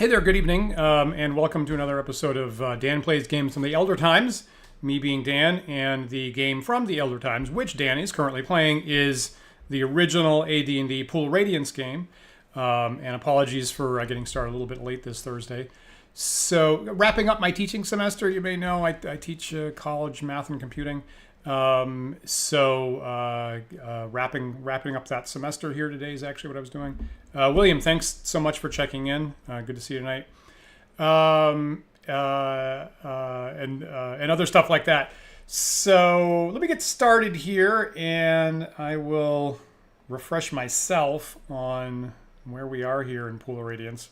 Hey there, good evening, and welcome to another episode of Dan Plays Games from the Elder Times. Me being Dan, and the game from the Elder Times, which Dan is currently playing, is the original AD&D Pool of Radiance game. And apologies for getting started a little bit late this Thursday. So, wrapping up my teaching semester, you may know I teach college math and computing. Wrapping up that semester here today is actually what I was doing. William, thanks so much for checking in. Good to see you tonight. And other stuff like that. So let me get started here, and I will refresh myself on where we are here in Pool of Radiance.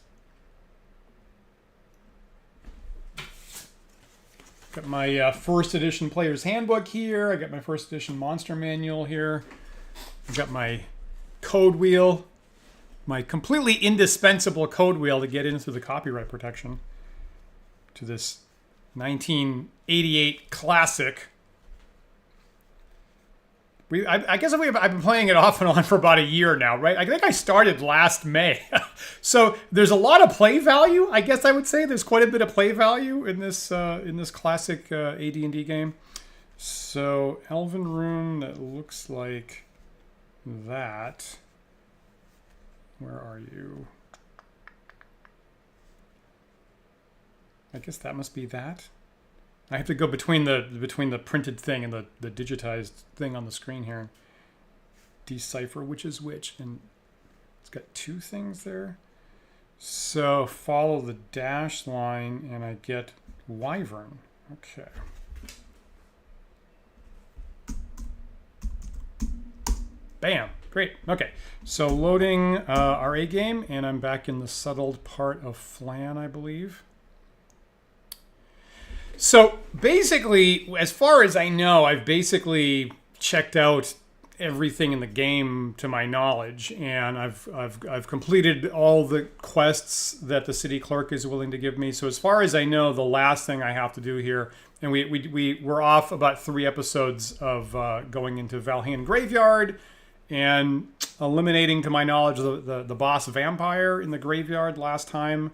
Got my first edition player's handbook here. I got my first edition monster manual here. I've got my code wheel, my completely indispensable code wheel to get into the copyright protection to this 1988 classic. I guess I've been playing it off and on for about a year now, right? I think I started last May. So there's a lot of play value, I guess I would say. There's quite a bit of play value in this classic AD&D game. So Elven Room that looks like that. Where are you? I guess that must be that. I have to go between the printed thing and the digitized thing on the screen here and decipher which is which. And it's got two things there. So follow the dash line and I get Wyvern. Okay. Bam. Great. Okay. So loading our A game, and I'm back in the settled part of Phlan, I believe. So basically, as far as I know, I've basically checked out everything in the game to my knowledge, and I've completed all the quests that the city clerk is willing to give me. So as far as I know, the last thing I have to do here, and we're off about 3 episodes of going into Valheim Graveyard and eliminating, to my knowledge, the boss vampire in the graveyard last time.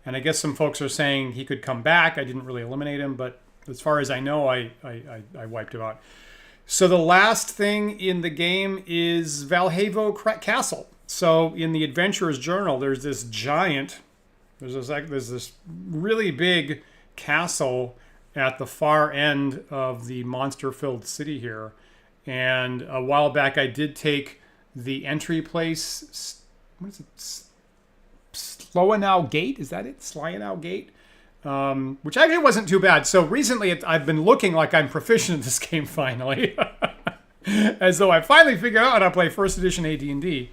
And I guess some folks are saying he could come back. I didn't really eliminate him, but as far as I know, I wiped him out. So the last thing in the game is Valhalla Castle. So in the Adventurer's Journal, there's this really big castle at the far end of the monster-filled city here. And a while back, I did take the entry place. What is it? Sloanow Gate, is that it? Sloanow Gate, which actually wasn't too bad. So recently, I've been looking like I'm proficient in this game finally, as though I finally figured out how to play first edition AD&D,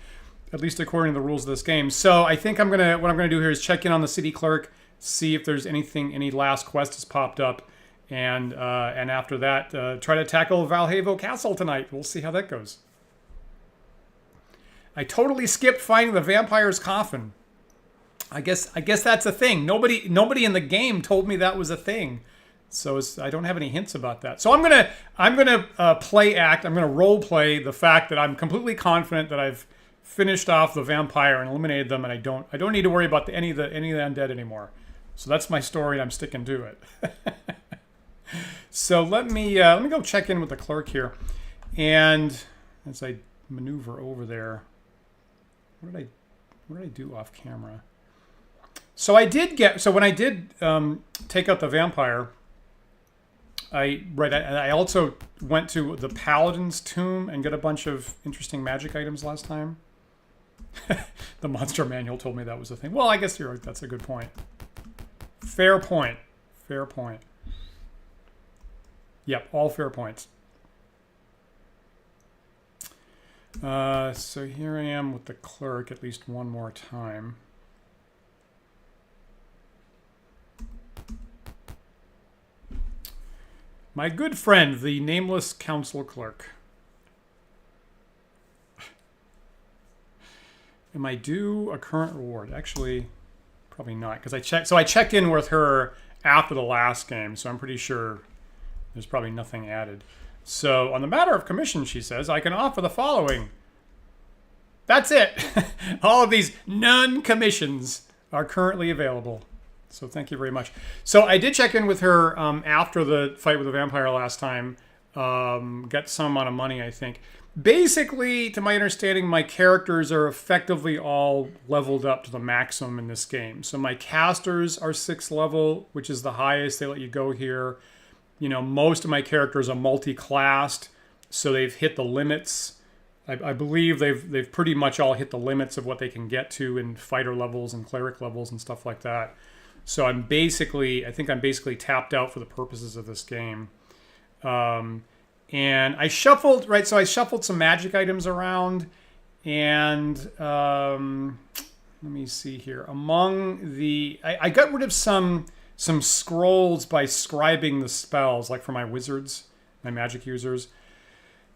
at least according to the rules of this game. So I think what I'm gonna do here is check in on the city clerk, see if there's any last quest has popped up, and after that, try to tackle Valhalla Castle tonight. We'll see how that goes. I totally skipped finding the vampire's coffin. I guess that's a thing. Nobody in the game told me that was a thing, so I don't have any hints about that. So I'm gonna play act. I'm gonna role play the fact that I'm completely confident that I've finished off the vampire and eliminated them, and I don't need to worry about any of the undead anymore. So that's my story, and I'm sticking to it. So let me go check in with the clerk here, and as I maneuver over there, what did I do off camera? So when I did take out the vampire, I also went to the Paladin's tomb and got a bunch of interesting magic items last time. The monster manual told me that was a thing. Well, I guess you're right. That's a good point. Fair point. Fair point. Yep, all fair points. So here I am with the clerk at least one more time. My good friend, the nameless council clerk. Am I due a current reward? Actually, probably not, because I checked in with her after the last game, so I'm pretty sure there's probably nothing added. So, on the matter of commission, she says, I can offer the following. That's it. All of these non-commissions are currently available. So thank you very much. So I did check in with her after the fight with the vampire last time. Got some amount of money, I think. Basically, to my understanding, my characters are effectively all leveled up to the maximum in this game. So my casters are 6th level, which is the highest they let you go here. You know, most of my characters are multi-classed, so they've hit the limits. I believe they've pretty much all hit the limits of what they can get to in fighter levels and cleric levels and stuff like that. So I think I'm basically tapped out for the purposes of this game. And I shuffled, right, so I shuffled some magic items around, and let me see here. Among the, I got rid of some scrolls by scribing the spells, like for my wizards, my magic users.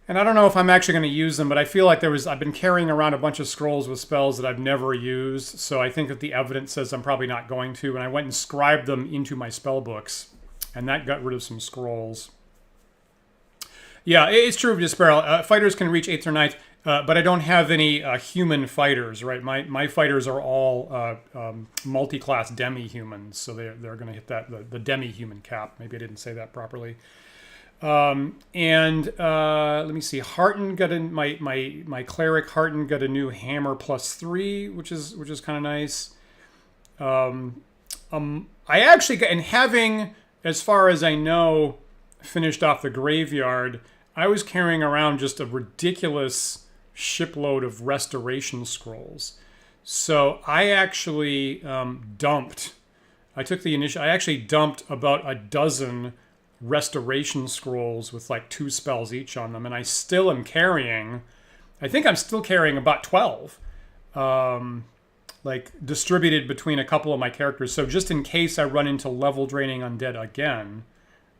And I don't know if I'm actually going to use them, but I feel like I've been carrying around a bunch of scrolls with spells that I've never used, so I think that the evidence says I'm probably not going to, and I went and scribed them into my spell books, and that got rid of some scrolls. Yeah, it's true, Disparrow. Fighters can reach 8th or 9th, but I don't have any human fighters, right? My fighters are all multi-class demi-humans, so they're going to hit the demi-human cap. Maybe I didn't say that properly. Let me see. Harton got my cleric Harton got a new hammer +3, which is kind of nice. I actually got, and having, as far as I know, finished off the graveyard, I was carrying around just a ridiculous shipload of restoration scrolls. So I actually dumped about a dozen restoration scrolls with like 2 spells each on them, and I still am carrying, I think I'm still carrying about 12, like distributed between a couple of my characters. So just in case I run into level draining undead again,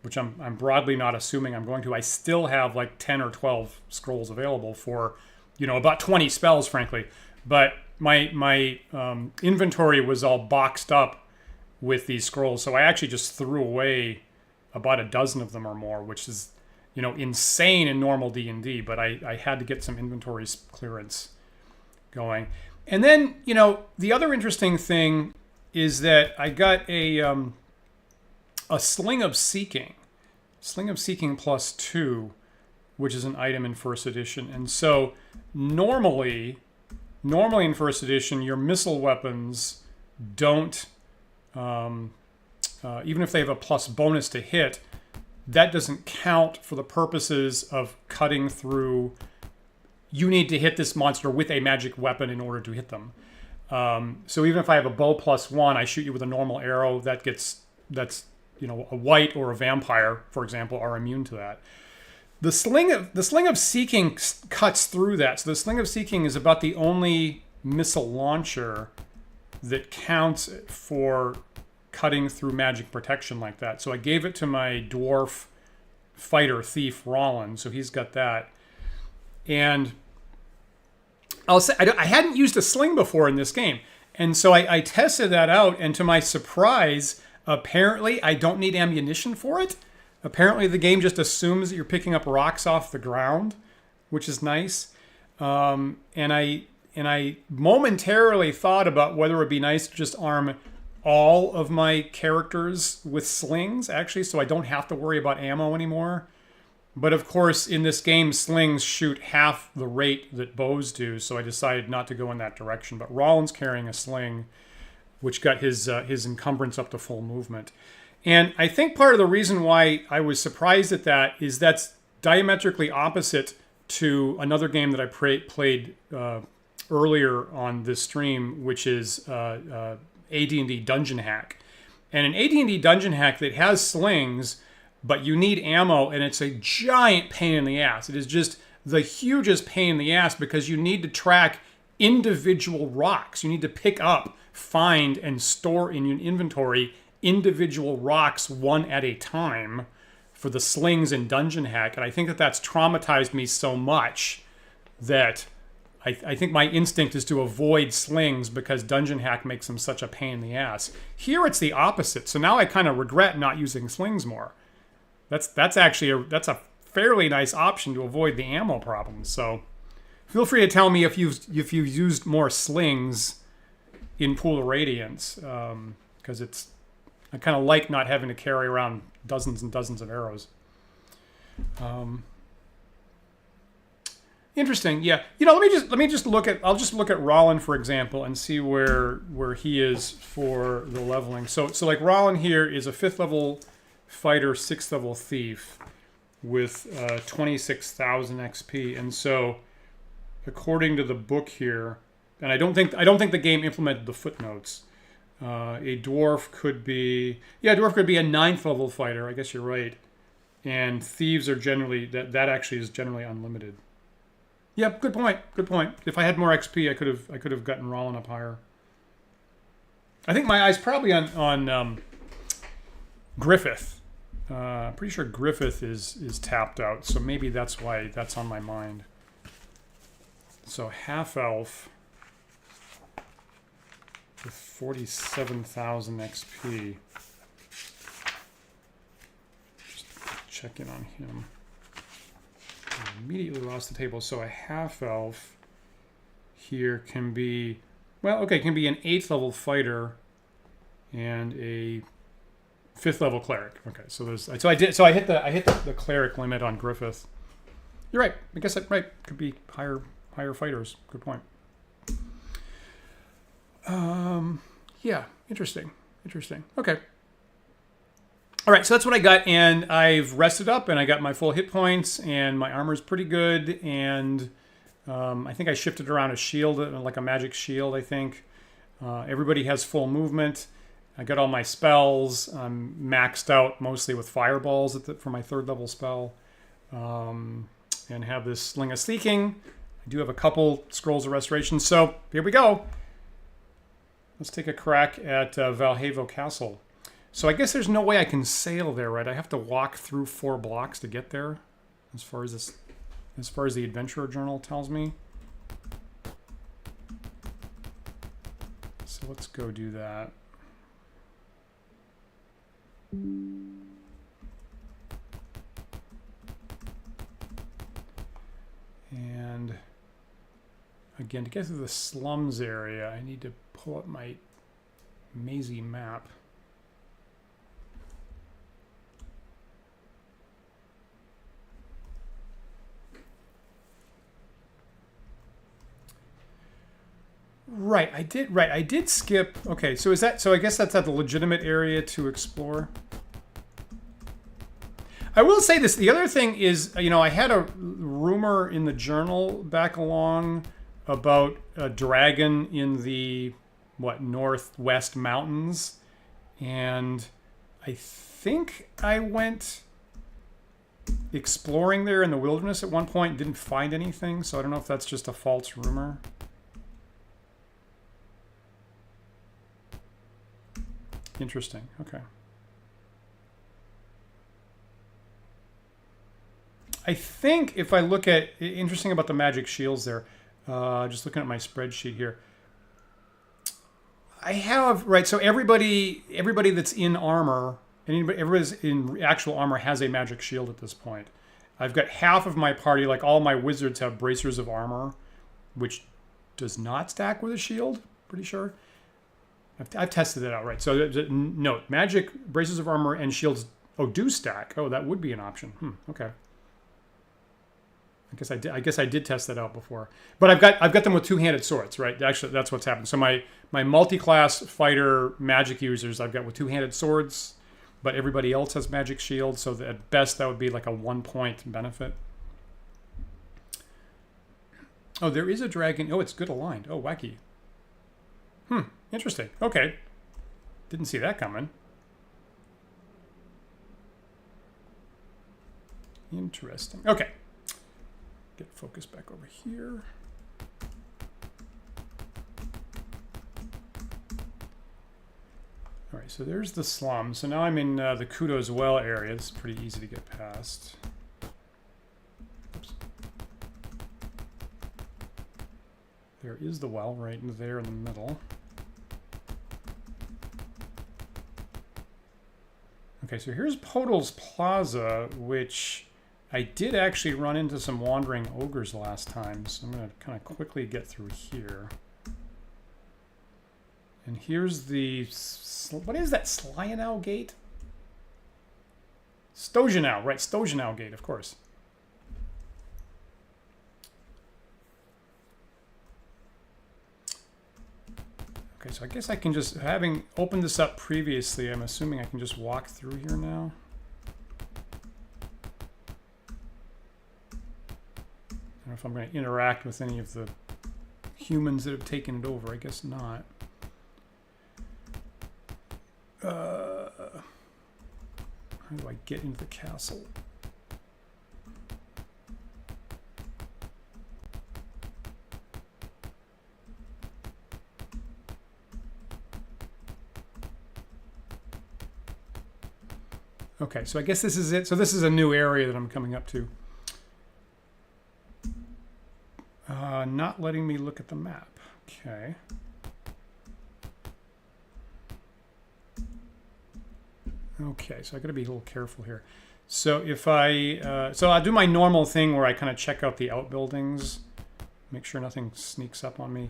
which I'm broadly not assuming I'm going to, I still have like 10 or 12 scrolls available for, about 20 spells, frankly. But my inventory was all boxed up with these scrolls, so I actually just threw away about a dozen of them or more, which is, insane in normal D&D, but I had to get some inventory clearance going. And then, the other interesting thing is that I got a Sling of Seeking +2, which is an item in first edition. And so normally in first edition, your missile weapons don't, even if they have a plus bonus to hit, that doesn't count for the purposes of cutting through. You need to hit this monster with a magic weapon in order to hit them. So even if I have a bow +1, I shoot you with a normal arrow, that's a white or a vampire, for example, are immune to that. The Sling of Seeking cuts through that. So the Sling of Seeking is about the only missile launcher that counts for cutting through magic protection like that. So I gave it to my dwarf fighter thief Rollin, so he's got that. And I'll say I hadn't used a sling before in this game, and so I tested that out, and to my surprise, apparently I don't need ammunition for it. Apparently the game just assumes that you're picking up rocks off the ground, which is nice. And I momentarily thought about whether it would be nice to just arm all of my characters with slings, actually, so I don't have to worry about ammo anymore. But of course, in this game, slings shoot half the rate that bows do, so I decided not to go in that direction. But Rollin's carrying a sling, which got his encumbrance up to full movement. And I think part of the reason why I was surprised at that is that's diametrically opposite to another game that I played earlier on this stream, which is AD&D Dungeon Hack. And an AD&D Dungeon Hack that has slings, but you need ammo, and it's a giant pain in the ass. It is just the hugest pain in the ass because you need to track individual rocks. You need to pick up, find, and store in your inventory individual rocks one at a time for the slings in Dungeon Hack. And I think that that's traumatized me so much that I think my instinct is to avoid slings because Dungeon Hack makes them such a pain in the ass. Here it's the opposite. So now I kind of regret not using slings more. That's actually that's a fairly nice option to avoid the ammo problems. So feel free to tell me if you've used more slings in Pool of Radiance, because I kind of like not having to carry around dozens and dozens of arrows. Interesting, yeah. You know, let me just look at. I'll just look at Rollin, for example, and see where he is for the leveling. So like Rollin here is a 5th level fighter, 6th level thief with 26,000 XP, and so according to the book here, and I don't think the game implemented the footnotes. A dwarf could be a 9th level fighter. I guess you're right. And thieves are generally that actually is generally unlimited. Yeah, good point. Good point. If I had more XP, I could have gotten Rollin up higher. I think my eye's probably on Griffith. Pretty sure Griffith is tapped out, so maybe that's why that's on my mind. So half elf with 47,000 XP. Just check in on him. I immediately lost the table. So a half elf here can be, well, okay, can be an 8th level fighter and a 5th level cleric. Okay, so I hit the cleric limit on Griffith. You're right. I guess right. Could be higher fighters. Good point. Yeah, interesting. Okay. All right, so that's what I got, and I've rested up, and I got my full hit points, and my armor's pretty good, and I think I shifted around a shield, like a magic shield, I think. Everybody has full movement. I got all my spells. I'm maxed out mostly with fireballs for my 3rd level spell, and have this Sling of Seeking. I do have a couple Scrolls of Restoration, so here we go. Let's take a crack at Valhalla Castle. So I guess there's no way I can sail there, right? I have to walk through 4 blocks to get there, as far as the Adventurer Journal tells me. So let's go do that. And again, to get to the slums area, I need to pull up my mazy map. Right, I did skip. Okay, so I guess that's at the legitimate area to explore. I will say this. The other thing is, you know, I had a rumor in the journal back along about a dragon in the, northwest mountains. And I think I went exploring there in the wilderness at one point and didn't find anything. So I don't know if that's just a false rumor. Interesting. Okay. I think if I look at, interesting about the magic shields there, just looking at my spreadsheet here, I have, right, so everybody that's in armor, everybody's in actual armor has a magic shield at this point. I've got half of my party, like all my wizards have bracers of armor, which does not stack with a shield, pretty sure. I've tested it out, right? So note, magic, bracers of armor, and shields, do stack. Oh, that would be an option. Okay. I guess I did test that out before. But I've got them with 2-handed swords, right? Actually, that's what's happened. So my multi-class fighter magic users I've got with 2-handed swords, but everybody else has magic shields, so at best that would be like a 1-point benefit. Oh, there is a dragon. Oh, it's good aligned. Oh, wacky. Interesting. Okay. Didn't see that coming. Interesting. Okay. Get focus back over here. All right, so there's the slum. So now I'm in the Kudo's Well area. This is pretty easy to get past. Oops. There is the well right there in the middle. Okay, so here's Podol's Plaza, which I did actually run into some wandering ogres last time, so I'm going to kind of quickly get through here. And here's the... What is that? Slyanau Gate? Stojanau, right. Stojanau Gate, of course. Okay, so I guess I can just... Having opened this up previously, I'm assuming I can just walk through here now. I don't know if I'm going to interact with any of the humans that have taken it over. I guess not. How do I get into the castle? Okay, so I guess this is it. So this is a new area that I'm coming up to. Not letting me look at the map. Okay. Okay, so I got to be a little careful here. So if I, so I'll do my normal thing where I kind of check out the outbuildings, make sure nothing sneaks up on me.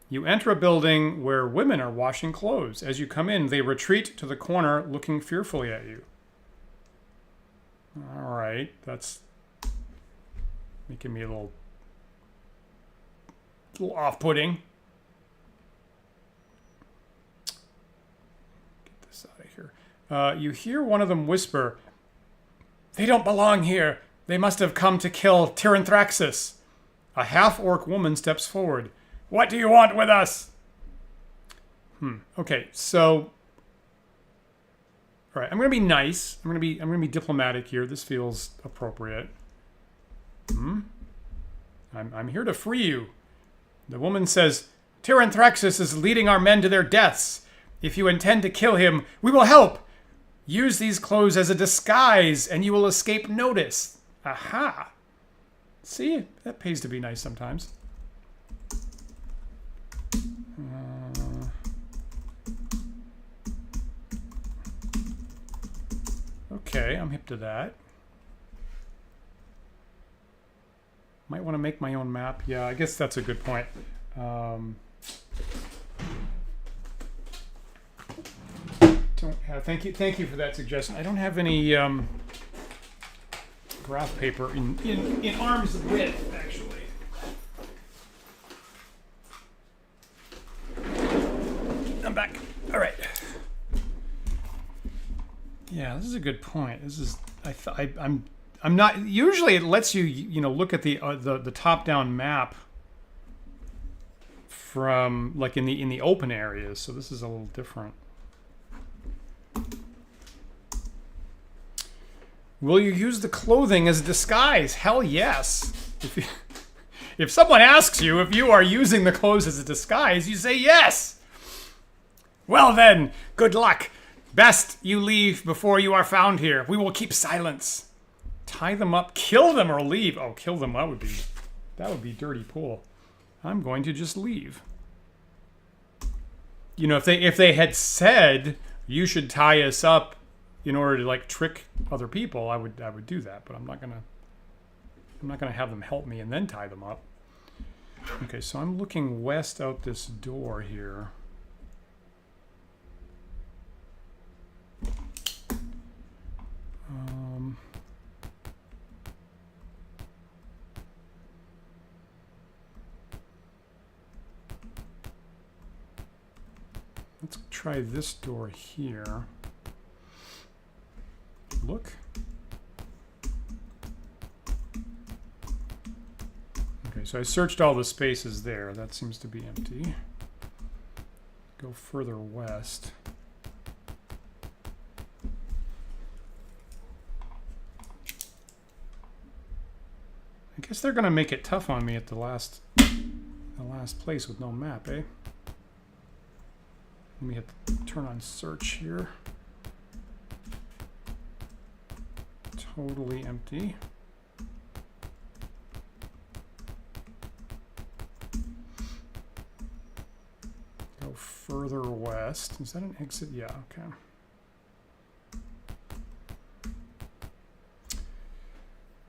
You enter a building where women are washing clothes. As you come in, they retreat to the corner, looking fearfully at you. All right, that's making me a little off-putting. Get this out of here. You hear one of them whisper, "They don't belong here. They must have come to kill Tyranthraxis." A half-orc woman steps forward. "What do you want with us?" Okay, so... All right, I'm going to be nice. I'm going to be diplomatic here. This feels appropriate. I'm here to free you. The woman says, "Tyranthraxis is leading our men to their deaths. If you intend to kill him, we will help. Use these clothes as a disguise, and you will escape notice." Aha. See, that pays to be nice sometimes. Okay, I'm hip to that. Might want to make my own map. Yeah, I guess that's a good point. Don't have. Thank you for that suggestion. I don't have any graph paper in arm's width, actually. I'm back. All right. Yeah, this is a good point. This is I'm not usually it lets you look at the top-down map from like in the open areas. So this is a little different. Will you use the clothing as a disguise? Hell yes. If someone asks you if you are using the clothes as a disguise, you say yes. Well then, good luck. Best you leave before you are found here. We will keep silence. Tie them up, kill them, or leave. Oh, kill them. That would be dirty pool. I'm going to just leave. You know, if they had said you should tie us up in order to like trick other people, I would do that. But I'm not gonna have them help me and then tie them up. Okay, so I'm looking west out this door here. Let's try this door here. Look. Okay, so I searched all the spaces there. That seems to be empty. Go further west. I guess they're gonna make it tough on me at the last place with no map, eh? Let me turn on search here. Totally empty. Go further west. Is that an exit? Yeah, okay.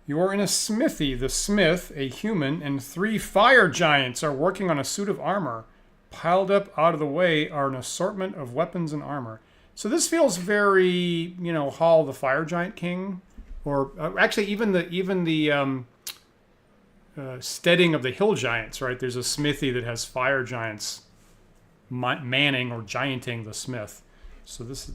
You are in a smithy. The smith, a human, and 3 fire giants are working on a suit of armor. Piled up out of the way are an assortment of weapons and armor. So this feels very, you know, Hall of the Fire Giant King, or actually even the steading of the Hill Giants. Right, there's a smithy that has fire giants manning or gianting the smith. So this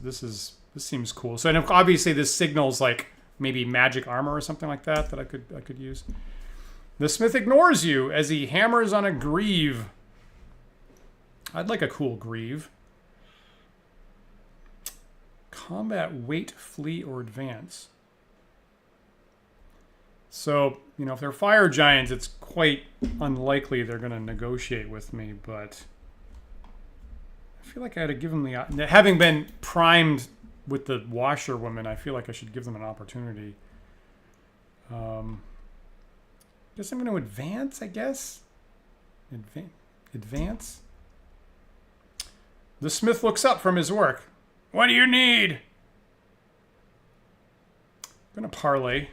seems cool. So and obviously this signals like maybe magic armor or something like that I could use. The smith ignores you as he hammers on a greave. I'd like a cool greave. Combat, wait, flee, or advance. So, you know, if they're fire giants, it's quite unlikely they're going to negotiate with me, but I feel like I had to give them the... Having been primed with the washerwoman, I feel like I should give them an opportunity. Guess I'm going to advance, I guess? Advance? The smith looks up from his work. What do you need? I'm going to parlay.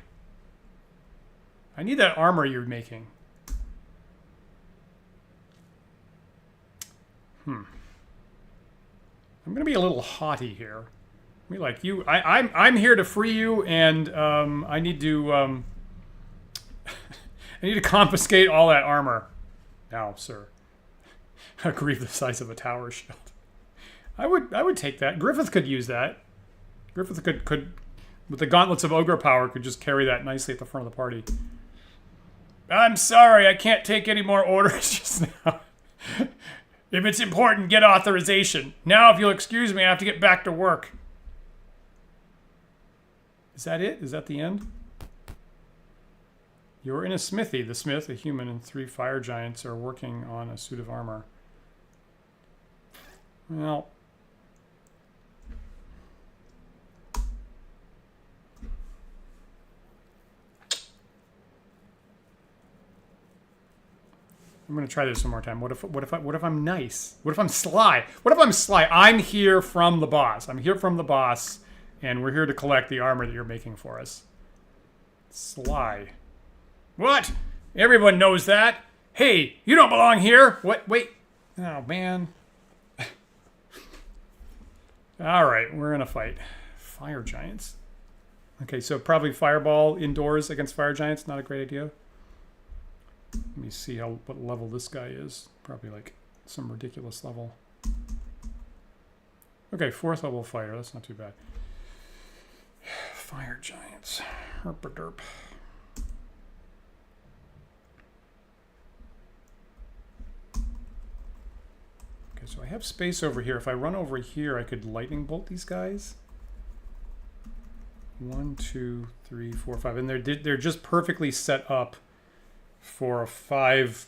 I need that armor you're making. I'm going to be a little haughty here. Me like you. I'm here to free you, and I need to I need to confiscate all that armor. Now, sir. A greave the size of a tower shield. I would take that. Griffith could use that. Griffith could with the gauntlets of ogre power could just carry that nicely at the front of the party. I'm sorry, I can't take any more orders just now. If it's important, get authorization. Now, if you'll excuse me, I have to get back to work. Is that it? Is that the end? You're in a smithy. The smith, a human, and 3 fire giants are working on a suit of armor. Well... I'm gonna try this one more time. What if I'm nice? What if I'm sly? What if I'm sly? I'm here from the boss. I'm here from the boss, and we're here to collect the armor that you're making for us. Sly. What? Everyone knows that. Hey, you don't belong here. What? Wait. Oh man. All right, we're in a fight. Fire giants. Okay, so probably fireball indoors against fire giants. Not a great idea. Let me see what level this guy is. Probably like some ridiculous level. Okay, 4th level fighter. That's not too bad. Fire giants. Herp-a-derp. Okay, so I have space over here. If I run over here, I could lightning bolt these guys. 1, 2, 3, 4, 5, and they're just perfectly set up for a 5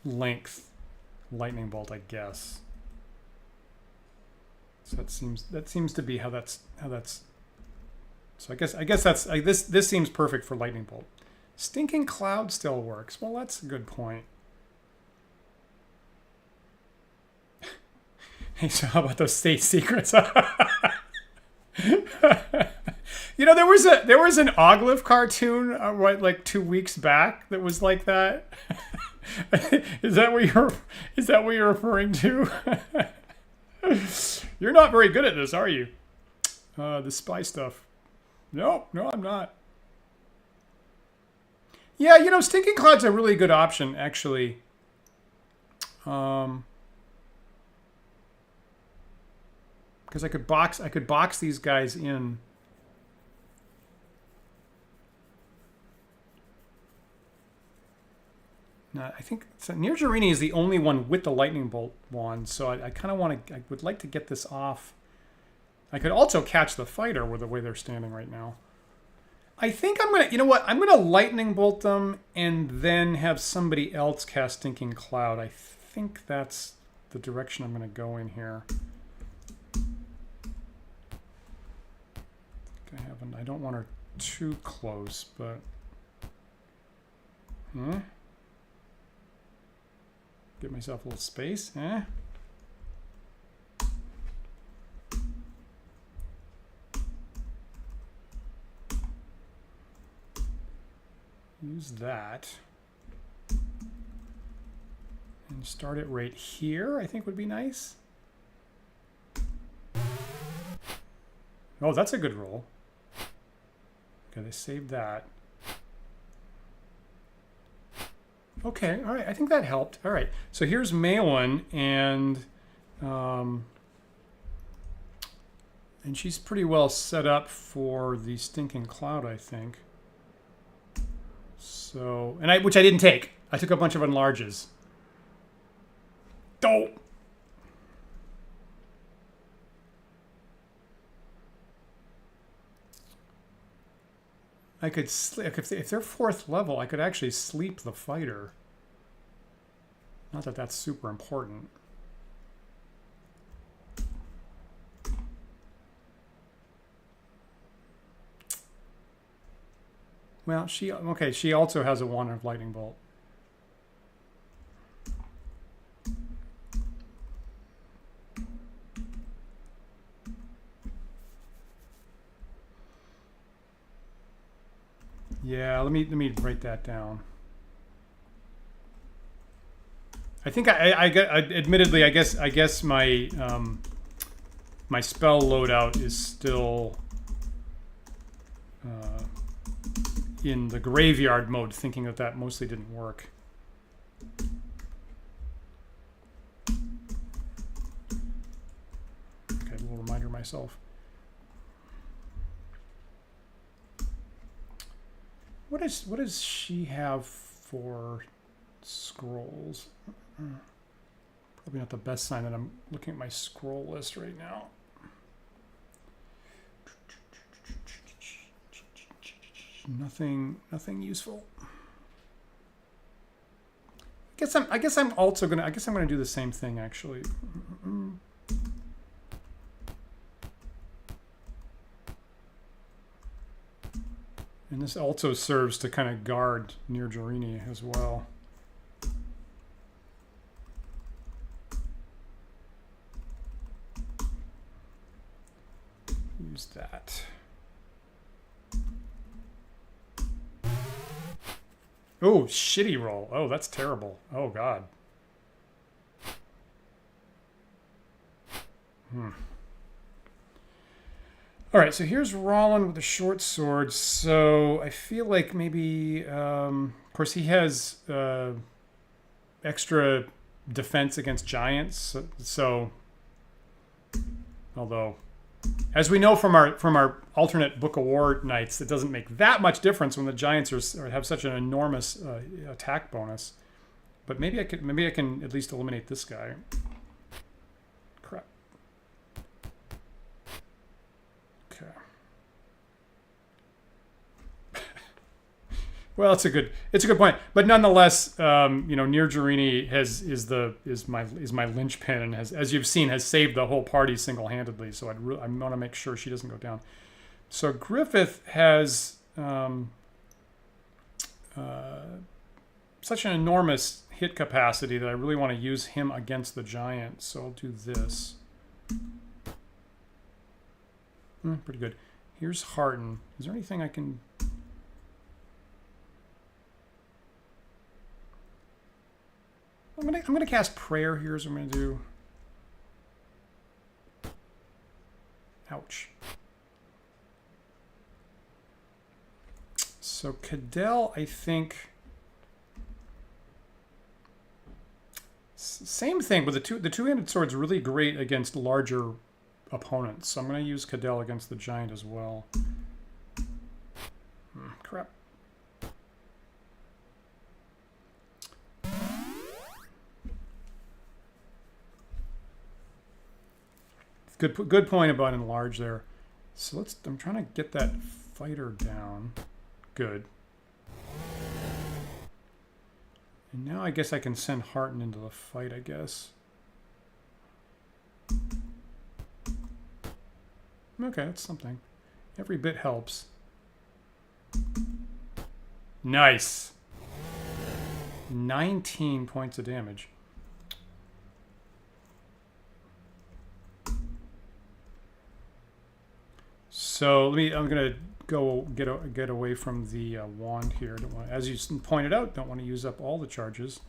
length lightning bolt, I guess. So that seems to be how that's. So I guess that's this seems perfect for lightning bolt. Stinking cloud still works. Well, that's a good point. Hey, so how about those state secrets? You know, there was an Oglyph cartoon right like 2 weeks back that was like that. Is that what you're referring to? You're not very good at this, are you? The spy stuff. No, I'm not. Yeah, you know, Stinking Cloud's a really good option, actually. Because I could box these guys in. Now, I think Nirjarini is the only one with the lightning bolt wand, so I kind of want to. I would like to get this off. I could also catch the fighter with the way they're standing right now. I think I'm gonna. You know what? I'm gonna lightning bolt them and then have somebody else cast Stinking Cloud. I think that's the direction I'm gonna go in here. I don't want her too close, but get myself a little space. Use that. And Start it right here, I think would be nice. Oh, that's a good roll. Okay, they saved that. Okay, all right, I think that helped. All right, so here's Malin, and she's pretty well set up for the Stinking Cloud, I think. So, which I didn't take. I took a bunch of enlarges. Oh! I could sleep if they're 4th level. I could actually sleep the fighter. Not that that's super important. Well, she also has a wand of lightning bolt. Yeah, let me write that down. I think admittedly, I guess my my spell loadout is still in the graveyard mode, thinking that mostly didn't work. Okay, a little reminder myself. What does she have for scrolls? Probably not the best sign that I'm looking at my scroll list right now. Nothing useful. I guess I'm gonna do the same thing actually. And this also serves to kind of guard near Jorini as well. Use that. Oh, shitty roll. Oh, that's terrible. Oh, God. All right, so here's Rollin with the short sword. So I feel like maybe, of course, he has extra defense against giants. So, although, as we know from our alternate Book of War nights, it doesn't make that much difference when the giants have such an enormous attack bonus. But maybe I can at least eliminate this guy. Crap. Well, it's a good point, but nonetheless, near Jorini is my linchpin, and as you've seen, has saved the whole party single-handedly. So I want to make sure she doesn't go down. So Griffith has such an enormous hit capacity that I really want to use him against the giant. So I'll do this. Pretty good. Here's Harden. Is there anything I can? I'm gonna cast Prayer here, so I'm gonna do. Ouch. So Cadell, I think. Same thing, but the two-handed sword's really great against larger opponents. So I'm gonna use Cadell against the giant as well. Crap. Good point about enlarge there. So I'm trying to get that fighter down. Good. And now I guess I can send Harton into the fight, I guess. Okay, that's something. Every bit helps. Nice. 19 points of damage. So I'm gonna go get away from the wand here. As you pointed out, don't want to use up all the charges.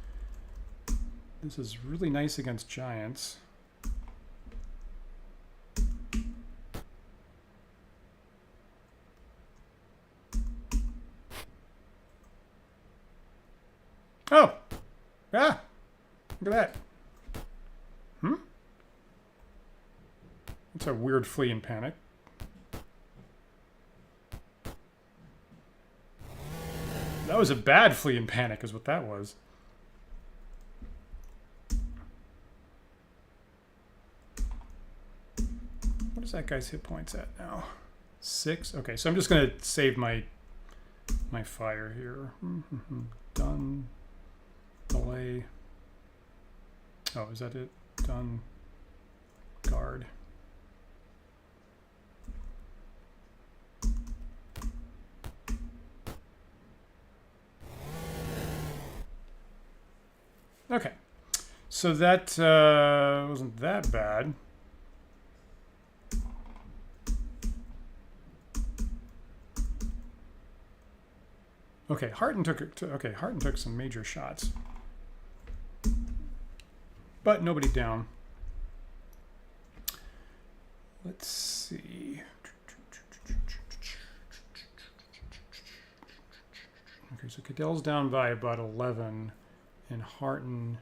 This is really nice against giants. Oh! Ah! Look at that. It's a weird flee and panic. That was a bad flee and panic is what that was. What is that guy's hit points at now? 6? Okay, so I'm just going to save my fire here. Done. Delay. Oh, is that it? Done. Guard. Okay, so that wasn't that bad. Okay, Harton took some major shots, but nobody down. Let's see. Okay, so Cadell's down by about 11. And Harton,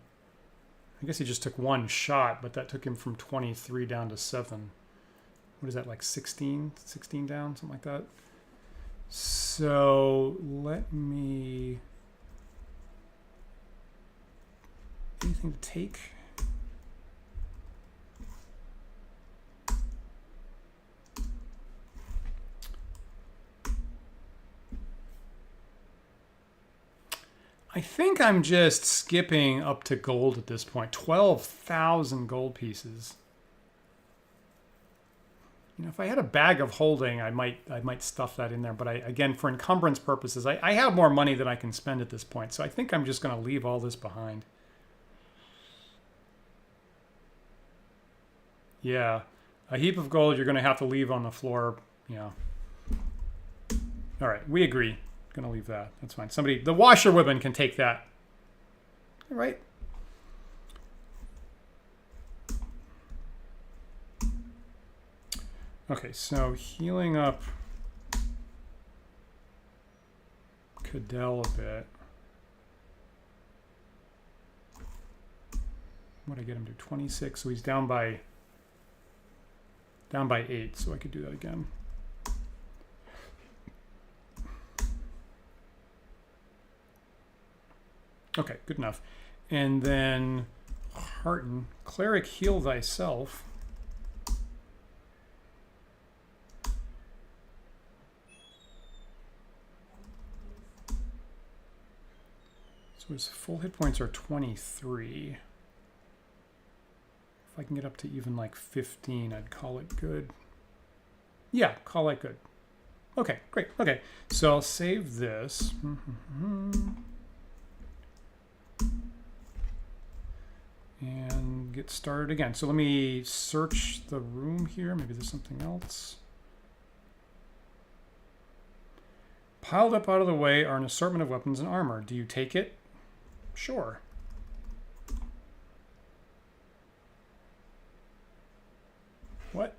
I guess he just took one shot, but that took him from 23 down to 7. What is that, like 16? 16 down, something like that? So let me... Anything to take? I think I'm just skipping up to gold at this point. 12,000 gold pieces. You know, if I had a bag of holding, I might stuff that in there. But again, for encumbrance purposes, I have more money than I can spend at this point. So I think I'm just going to leave all this behind. Yeah, a heap of gold you're going to have to leave on the floor. Yeah. All right, we agree. Gonna leave that. That's fine. Somebody, the washerwoman can take that. All right. Okay, so healing up Cadell a bit. What did I get him to? 26. So he's down by 8. So I could do that again. Okay, good enough. And then Harton, cleric, heal thyself. So his full hit points are 23. If I can get up to even like 15, I'd call it good. Yeah, call it good. Okay, great. Okay, so I'll save this. And get started again. So let me search the room here. Maybe there's something else. Piled up out of the way are an assortment of weapons and armor. Do you take it? Sure. What?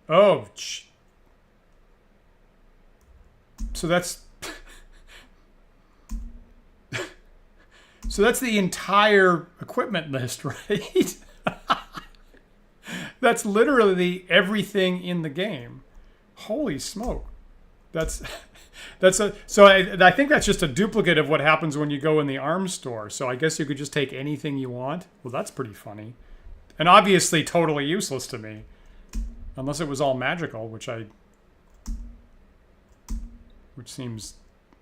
Oh, so that's so that's the entire equipment list, right? That's literally everything in the game. Holy smoke. So I think that's just a duplicate of what happens when you go in the arms store. So I guess you could just take anything you want. Well, that's pretty funny. And obviously totally useless to me. Unless it was all magical, which seems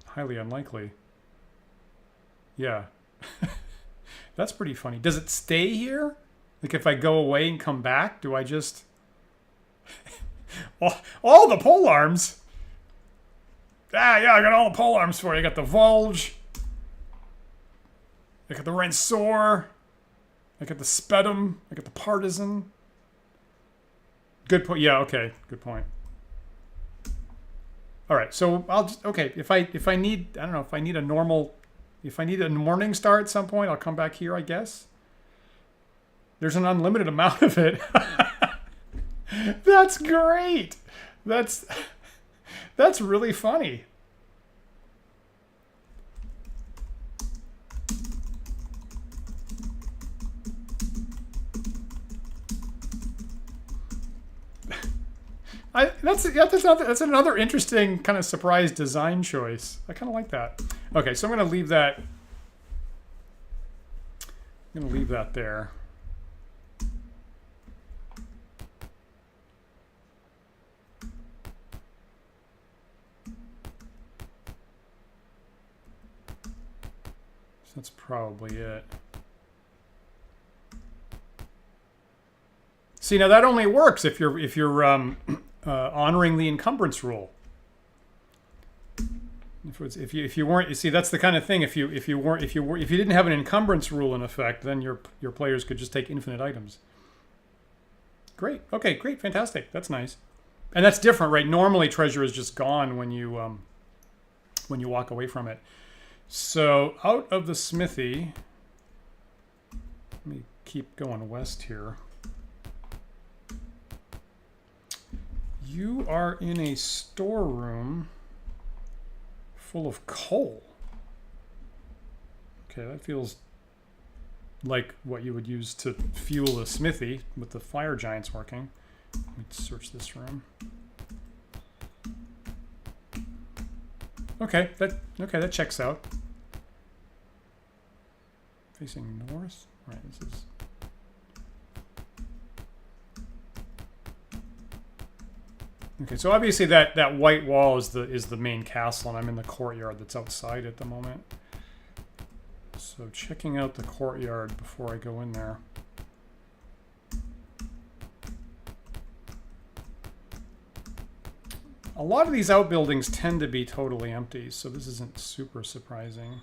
highly unlikely. Yeah. That's pretty funny. Does it stay here? Like if I go away and come back, do I just... all the pole arms? Ah, yeah, I got all the pole arms for you. I got the Vulge. I got the Rensor. I got the Spedum. I got the Partisan. Good point. Yeah, okay. Good point. All right, so I'll just, okay, if I need, I don't know, if I need a normal, if I need a morning star at some point, I'll come back here, I guess. There's an unlimited amount of it. That's great. That's really funny. That's another interesting kind of surprise design choice. I kind of like that. Okay, so I'm going to leave that. I'm going to leave that there. So that's probably it. See, now that only works if you're honoring the encumbrance rule. If you weren't, you see, that's the kind of thing. If you didn't have an encumbrance rule in effect, then your players could just take infinite items. Great. Okay. Great. Fantastic. That's nice. And that's different, right? Normally, treasure is just gone when you walk away from it. So out of the smithy, let me keep going west here. You are in a storeroom full of coal. Okay, that feels like what you would use to fuel a smithy with the fire giants working. Let me search this room. Okay, that checks out. Facing north. Right, this is. Okay, so obviously that white wall is the main castle, and I'm in the courtyard that's outside at the moment. So checking out the courtyard before I go in there. A lot of these outbuildings tend to be totally empty, so this isn't super surprising.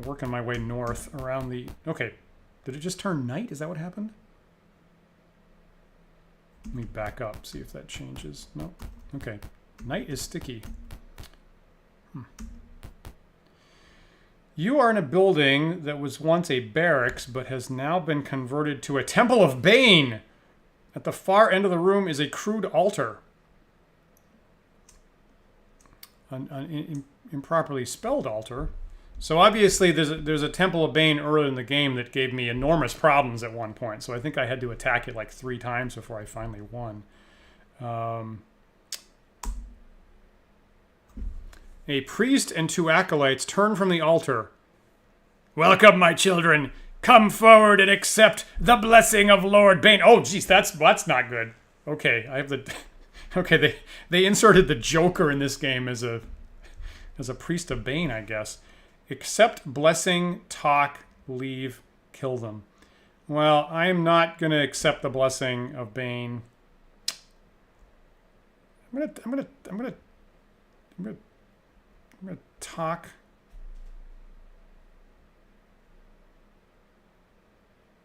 Working my way north around the... Okay, did it just turn night? Is that what happened? Let me back up, see if that changes. No. Okay, night is sticky. You are in a building that was once a barracks, but has now been converted to a Temple of Bane. At the far end of the room is a crude altar. An improperly spelled altar. So obviously there's a Temple of Bane earlier in the game that gave me enormous problems at one point. So I think I had to attack it like 3 times before I finally won. A priest and 2 acolytes turn from the altar. Welcome, my children. Come forward and accept the blessing of Lord Bane. Oh, geez, that's not good. Okay, I have the... Okay, they inserted the Joker in this game as a priest of Bane, I guess. Accept blessing, talk, leave, kill them. Well, I'm not going to accept the blessing of Bane. I'm gonna talk.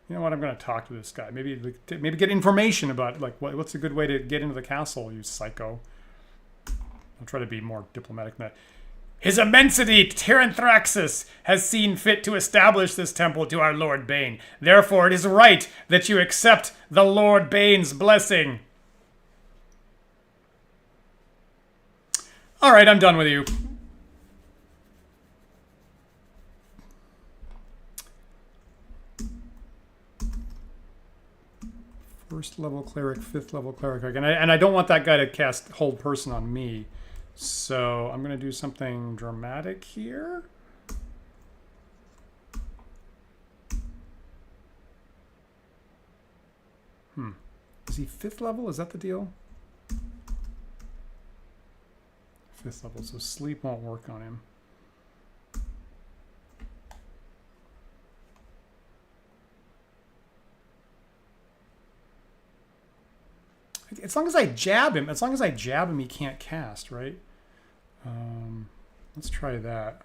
You know what? I'm going to talk to this guy. Maybe get information about like what's a good way to get into the castle. You psycho. I'll try to be more diplomatic than that. His Immensity, Tyranthraxis, has seen fit to establish this temple to our Lord Bane. Therefore, it is right that you accept the Lord Bane's blessing. All right, I'm done with you. First level cleric, 5th level cleric, and I don't want that guy to cast hold person on me. So I'm going to do something dramatic here. Is he 5th level? Is that the deal? 5th level, so sleep won't work on him. As long as I jab him, he can't cast, right? Let's try that.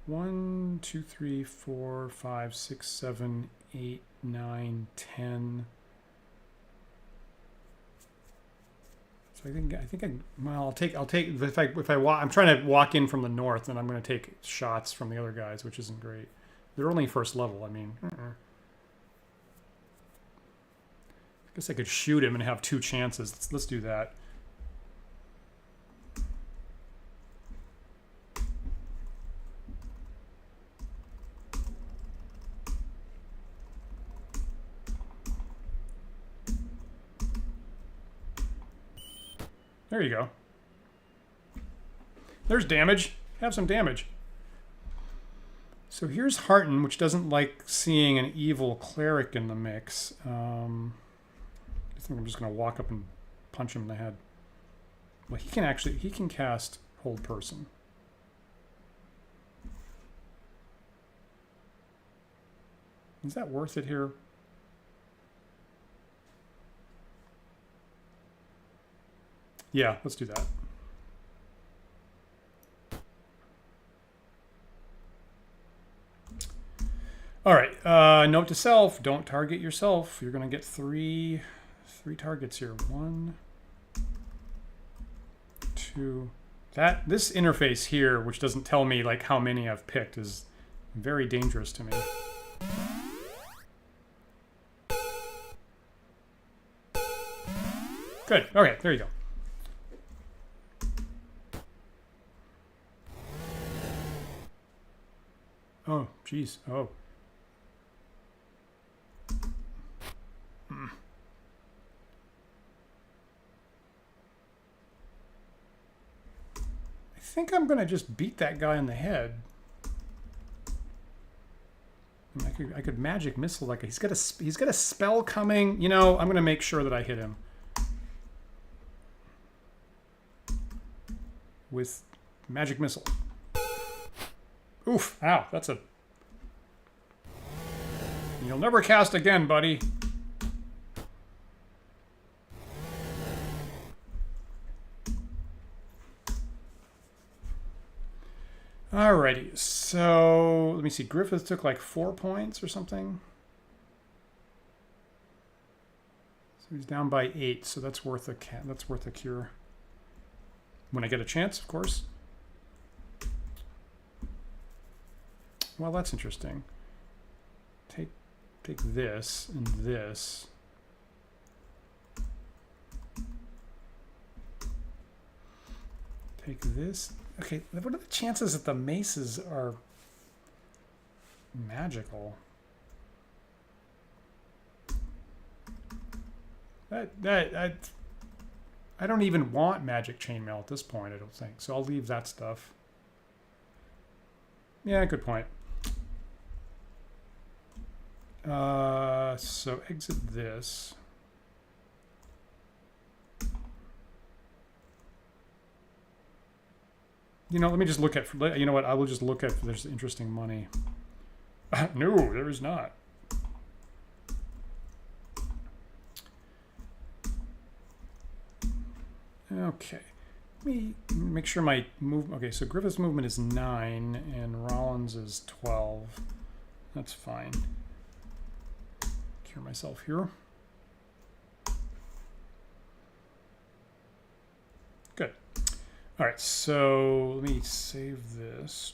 1, 2, 3, 4, 5, 6, 7, 8, 9, 10. So well, I'll take I'm trying to walk in from the north, and I'm going to take shots from the other guys, which isn't great. They're only first level. I mean, I guess I could shoot him and have 2 chances. Let's do that. There you go. There's damage. Have some damage. So here's Hearten, which doesn't like seeing an evil cleric in the mix. I think I'm just going to walk up and punch him in the head. Well, he can cast Hold Person. Is that worth it here? Yeah, let's do that. All right, note to self, don't target yourself. You're going to get three targets here. 1, 2. This interface here, which doesn't tell me like how many I've picked, is very dangerous to me. Good. Okay, there you go. Oh, geez. Oh. I think I'm going to just beat that guy in the head. I could magic missile like he's got a spell coming. You know, I'm going to make sure that I hit him with magic missile. Oof, ow, that's a... You'll never cast again, buddy. Alrighty, so let me see. Griffith took like 4 points or something. So he's down by 8, so that's worth a cure. When I get a chance, of course. Well, that's interesting. Take this and this. Take this. Okay, what are the chances that the maces are magical? I don't even want magic chainmail at this point, I don't think. So I'll leave that stuff. Yeah, good point. So exit this. You know, let me just look at, you know what, I will just look at if there's interesting money. No, there is not. Okay. Let me make sure my move. Okay, so Griffith's movement is 9 and Rollins is 12. That's fine. Cure myself here. Good. All right, so let me save this.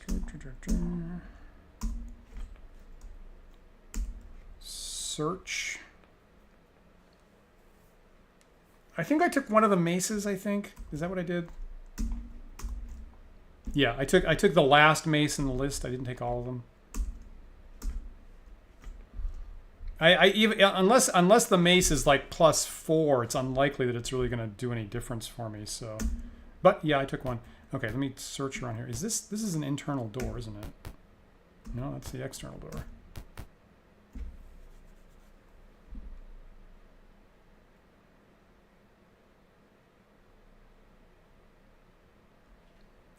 Search. I think I took one of the maces, I think. Is that what I did? Yeah, I took the last mace in the list. I didn't take all of them. I even unless the mace is like +4, it's unlikely that it's really going to do any difference for me. So, but yeah, I took one. Okay, let me search around here. Is this is an internal door, isn't it? No, that's the external door.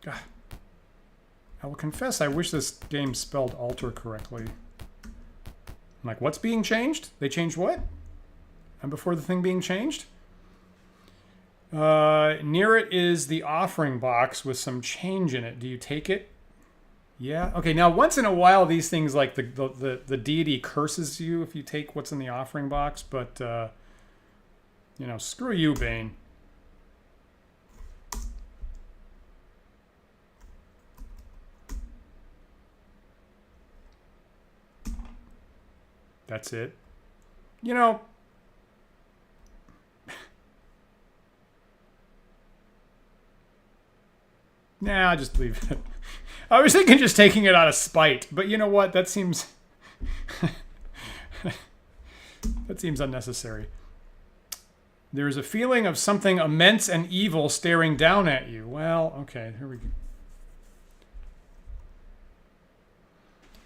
God. I will confess, I wish this game spelled alter correctly. I'm like, what's being changed? They changed what? And before the thing being changed? Near it is the offering box with some change in it. Do you take it? Yeah. Okay. Now, once in a while, these things like the deity curses you if you take what's in the offering box, but you know, screw you, Bane. That's it. You know. Nah, I'll just leave it. I was thinking just taking it out of spite, but you know what? That seems that seems unnecessary. There is a feeling of something immense and evil staring down at you. Well, okay, here we go.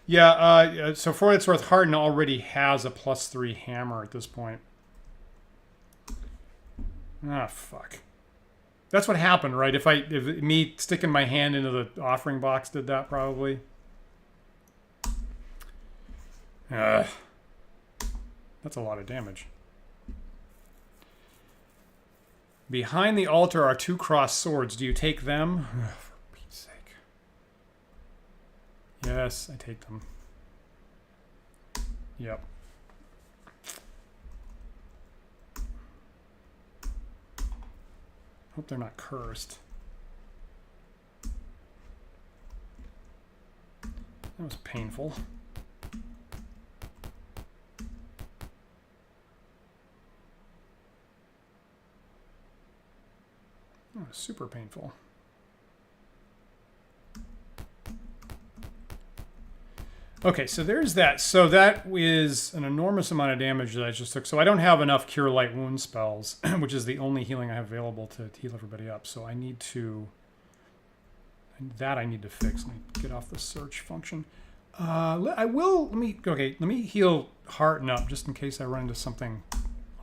Yeah, so for what it's worth, Harden already has a +3 hammer at this point. Ah, fuck. That's what happened, right? If me sticking my hand into the offering box did that, probably. That's a lot of damage. Behind the altar are 2 crossed swords. Do you take them? For Pete's sake. Yes, I take them. Yep. Hope they're not cursed. That was painful. That was super painful. Okay, so there's that. So that is an enormous amount of damage that I just took. So I don't have enough Cure Light Wound spells, which is the only healing I have available to heal everybody up. So I need to... That I need to fix. Let me get off the search function. Let me heal Harden up just in case I run into something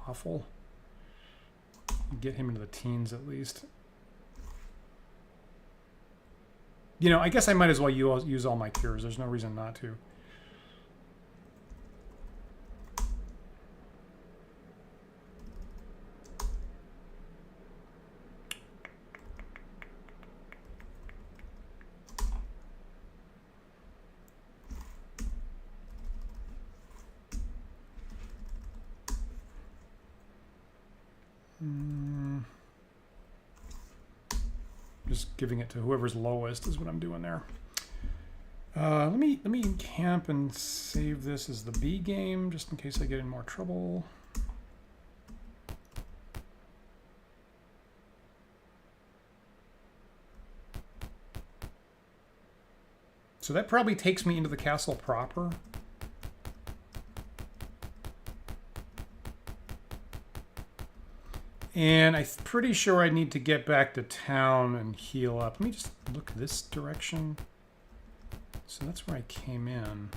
awful. Get him into the teens at least. You know, I guess I might as well use all my cures. There's no reason not to. Just giving it to whoever's lowest is what I'm doing there. Let me encamp and save this as the B game, just in case I get in more trouble. So that probably takes me into the castle proper. And I'm pretty sure I need to get back to town and heal up. Let me just look this direction. So that's where I came in.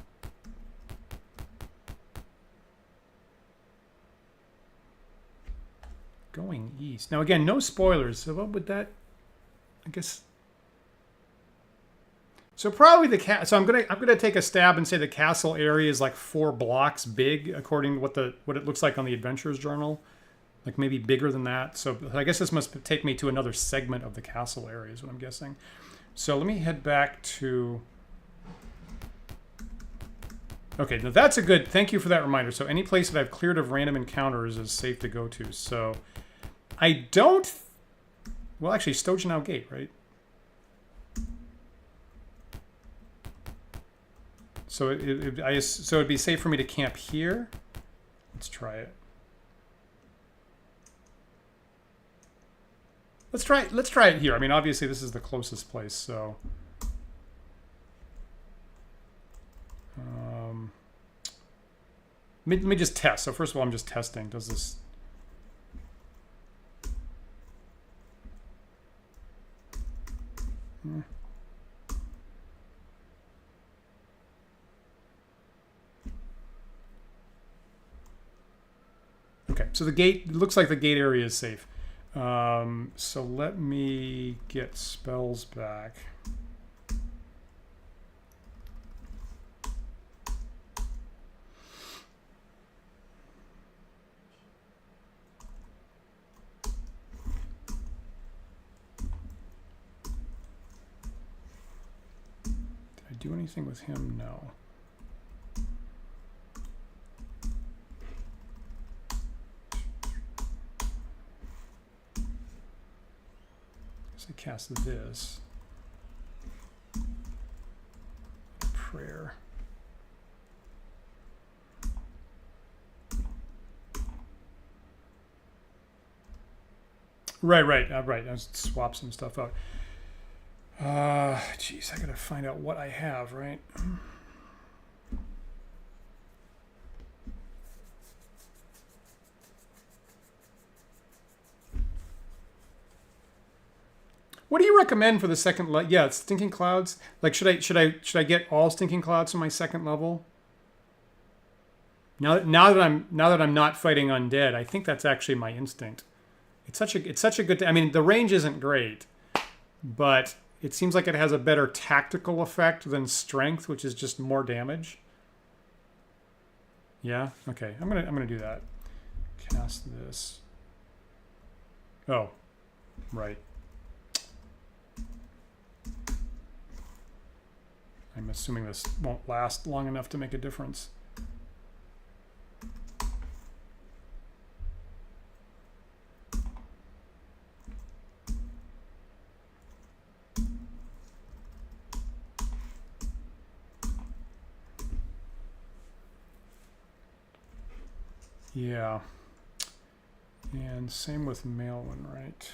Going east. Now again, no spoilers. So what would that? I guess. So probably the so I'm gonna take a stab and say the castle area is like 4 blocks big, according to what it looks like on the Adventurer's Journal. Like maybe bigger than that. So I guess this must take me to another segment of the castle area is what I'm guessing. So let me head back to... Okay, now that's a good... Thank you for that reminder. So any place that I've cleared of random encounters is safe to go to. So I don't... Well, actually, Stojanau Gate, right? So it'd be safe for me to camp here. Let's try it. Let's try it here. I mean, obviously this is the closest place, so let me just test. So first of all, I'm just testing. Does this? Okay, so the gate looks like the gate area is safe. So let me get spells back. Did I do anything with him? No. So I cast this. Prayer. Right. I'll swap some stuff out. Geez, I gotta find out what I have, right? What do you recommend for the second level? Yeah, it's Stinking Clouds. Like, should I get all Stinking Clouds for my second level? Now that I'm not fighting undead, I think that's actually my instinct. It's such a good. I mean, the range isn't great, but it seems like it has a better tactical effect than strength, which is just more damage. Yeah. Okay. I'm gonna do that. Cast this. Oh, right. I'm assuming this won't last long enough to make a difference. Yeah. And same with Maelwyn, right?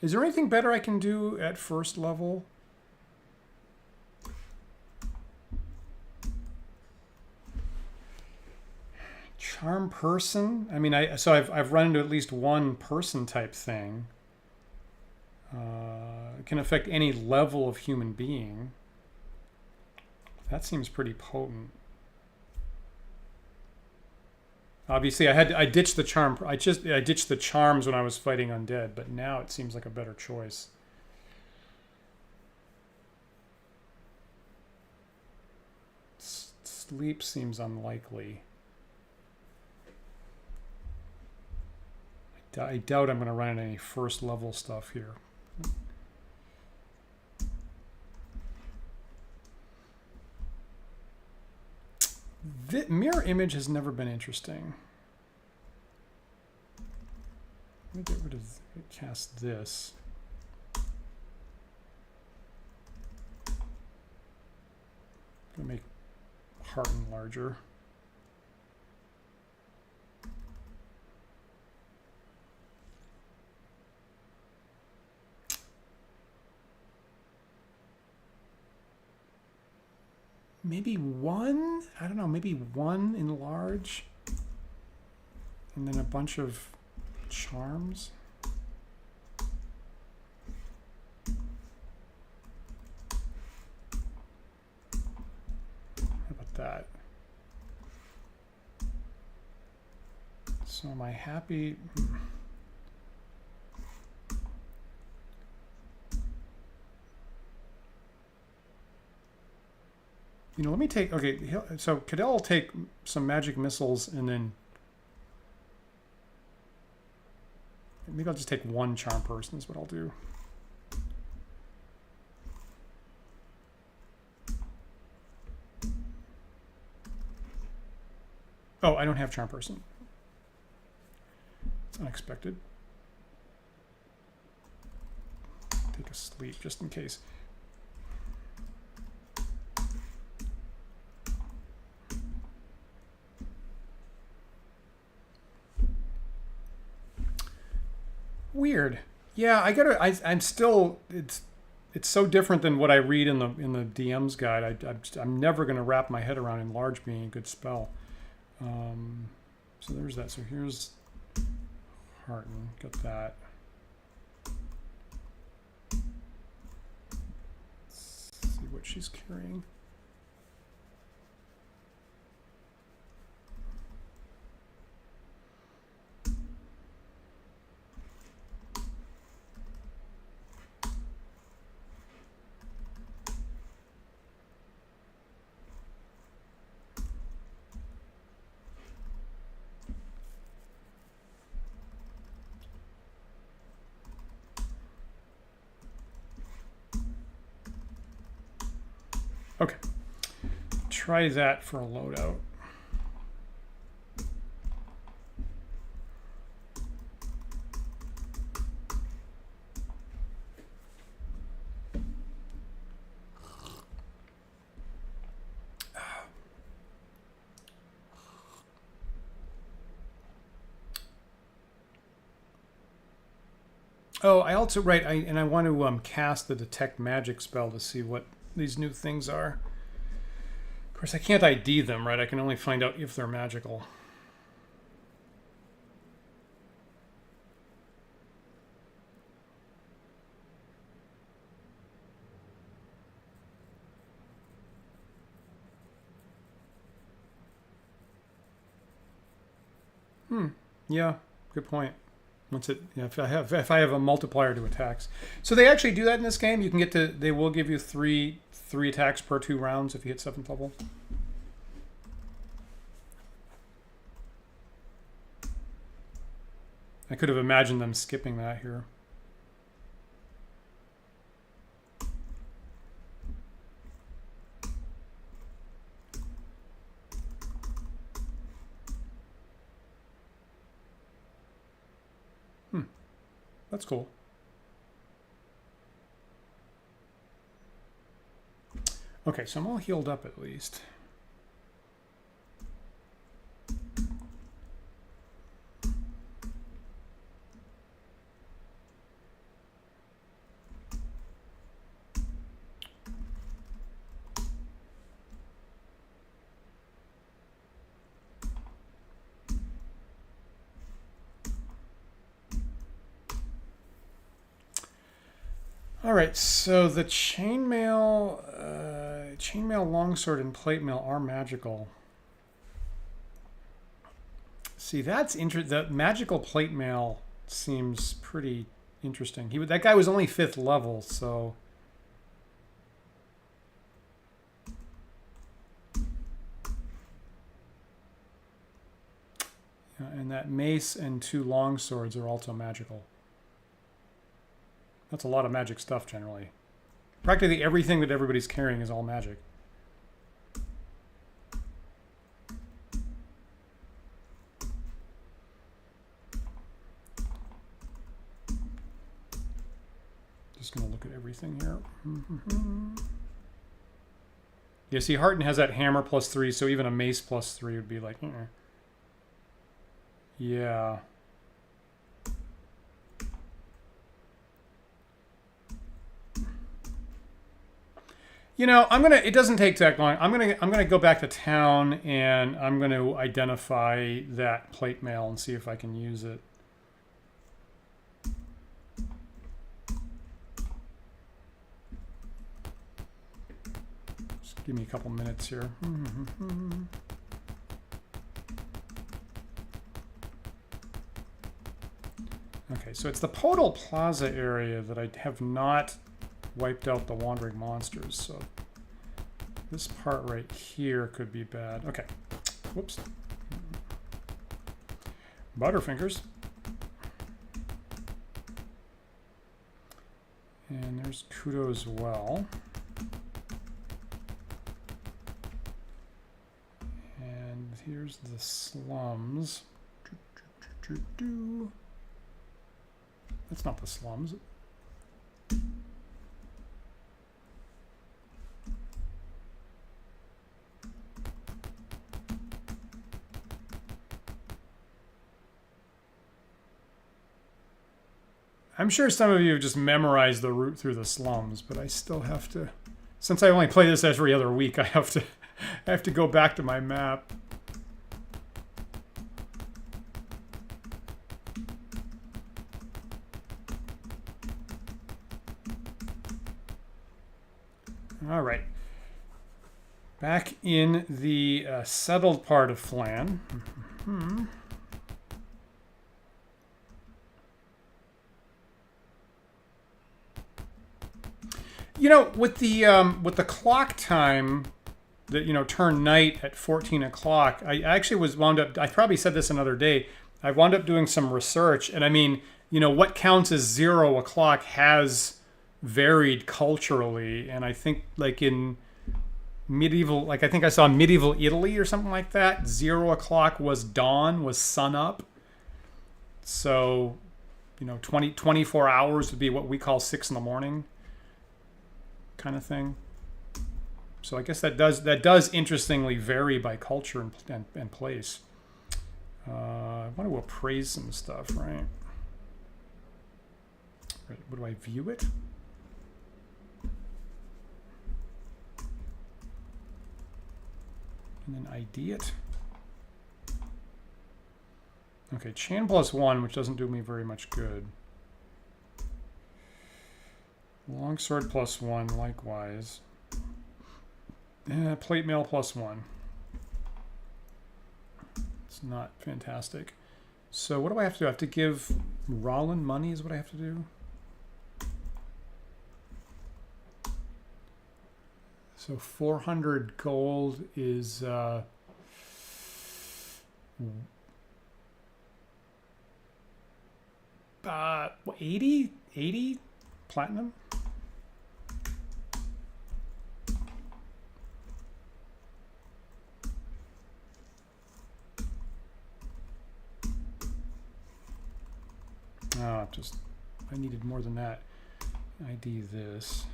Is there anything better I can do at first level? Charm person? I mean, I've run into at least one person type thing. It can affect any level of human being. That seems pretty potent. Obviously, I ditched the charm. I ditched the charms when I was fighting undead, but now it seems like a better choice. Sleep seems unlikely. I doubt I'm going to run into any first level stuff here. Mirror image has never been interesting. Let me get rid of cast this. I'm going to make Hearten larger. Maybe one? I don't know, maybe one enlarge. And then a bunch of charms. How about that? So am I happy? You know, let me take, okay, so Cadell will take some magic missiles and then maybe I'll just take one charm person is what I'll do. Oh, I don't have charm person. It's unexpected. Take a sleep just in case. Weird. Yeah, I'm still, it's so different than what I read in the DM's guide. I'm never going to wrap my head around enlarge being a good spell. So there's that. So here's Hearten. Got that. Let's see what she's carrying. Okay. Try that for a loadout. Oh, I also, right, I want to cast the detect magic spell to see what these new things are. Of course, I can't ID them, right? I can only find out if they're magical. Yeah, good point. Once it, yeah, if I have a multiplier to attacks, so they actually do that in this game. You can get to, they will give you three attacks per 2 rounds if you hit 7th level. I could have imagined them skipping that here. That's cool. Okay, so I'm all healed up at least. All right, so the chainmail longsword and plate mail are magical. See, that's interesting. The magical plate mail seems pretty interesting. That guy was only 5th level, so yeah, and that mace and 2 longswords are also magical. That's a lot of magic stuff, generally. Practically everything that everybody's carrying is all magic. Just going to look at everything here. Yeah, see, Hearten has that hammer +3, so even a mace +3 would be like, yeah. You know, it doesn't take that long. I'm gonna go back to town and I'm gonna identify that plate mail and see if I can use it. Just give me a couple minutes here. Okay, so it's the Podal Plaza area that I have not wiped out the wandering monsters, so this part right here could be bad. Okay, whoops. Butterfingers. And there's Kudo as well. And here's the slums. That's not the slums. I'm sure some of you have just memorized the route through the slums, but I still have to, since I only play this every other week, I have to go back to my map. All right. Back in the settled part of Phlan. You know, with the clock time, that turn night at 14 o'clock, I actually wound up. I probably said this another day. I wound up doing some research, and I mean, what counts as 0 o'clock has varied culturally, and I think like in medieval, like I think I saw medieval Italy or something like that. 0 o'clock was dawn, was sun up. So, 24 hours would be what we call 6 in the morning kind of thing. So I guess that does interestingly vary by culture and place. I want to appraise some stuff, right? What do I view it? And then ID it. Okay, chain +1, which doesn't do me very much good. Longsword +1, likewise. Plate mail +1. It's not fantastic. So what do I have to do? I have to give Rollin money is what I have to do? So 400 gold is 80 platinum. I needed more than that. ID this.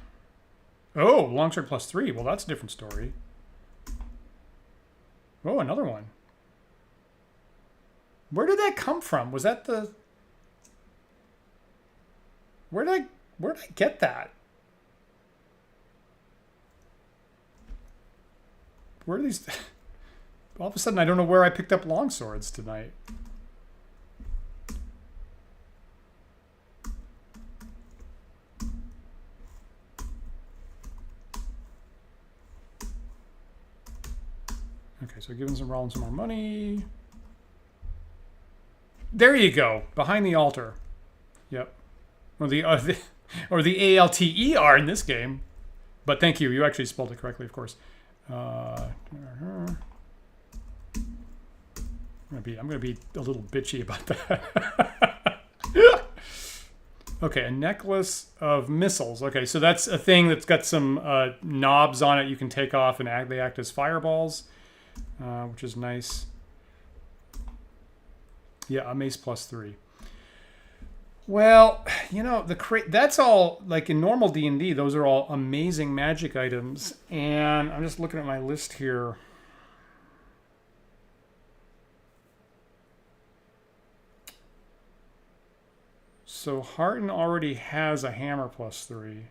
Oh, longsword +3. Well, that's a different story. Oh, another one. Where did that come from? Was that the... Where did I get that? Where are these... All of a sudden, I don't know where I picked up longswords tonight. Okay, so giving some Rollins some more money. There you go, behind the altar. Yep, or the ALTER in this game. But thank you, you actually spelled it correctly, of course. I'm gonna be a little bitchy about that. Okay, a necklace of missiles. Okay, so that's a thing that's got some knobs on it you can take off, and they act as fireballs. Which is nice. Yeah, a mace +3. Well, that's all, like in normal D&D, those are all amazing magic items. And I'm just looking at my list here. So Harton already has a hammer +3.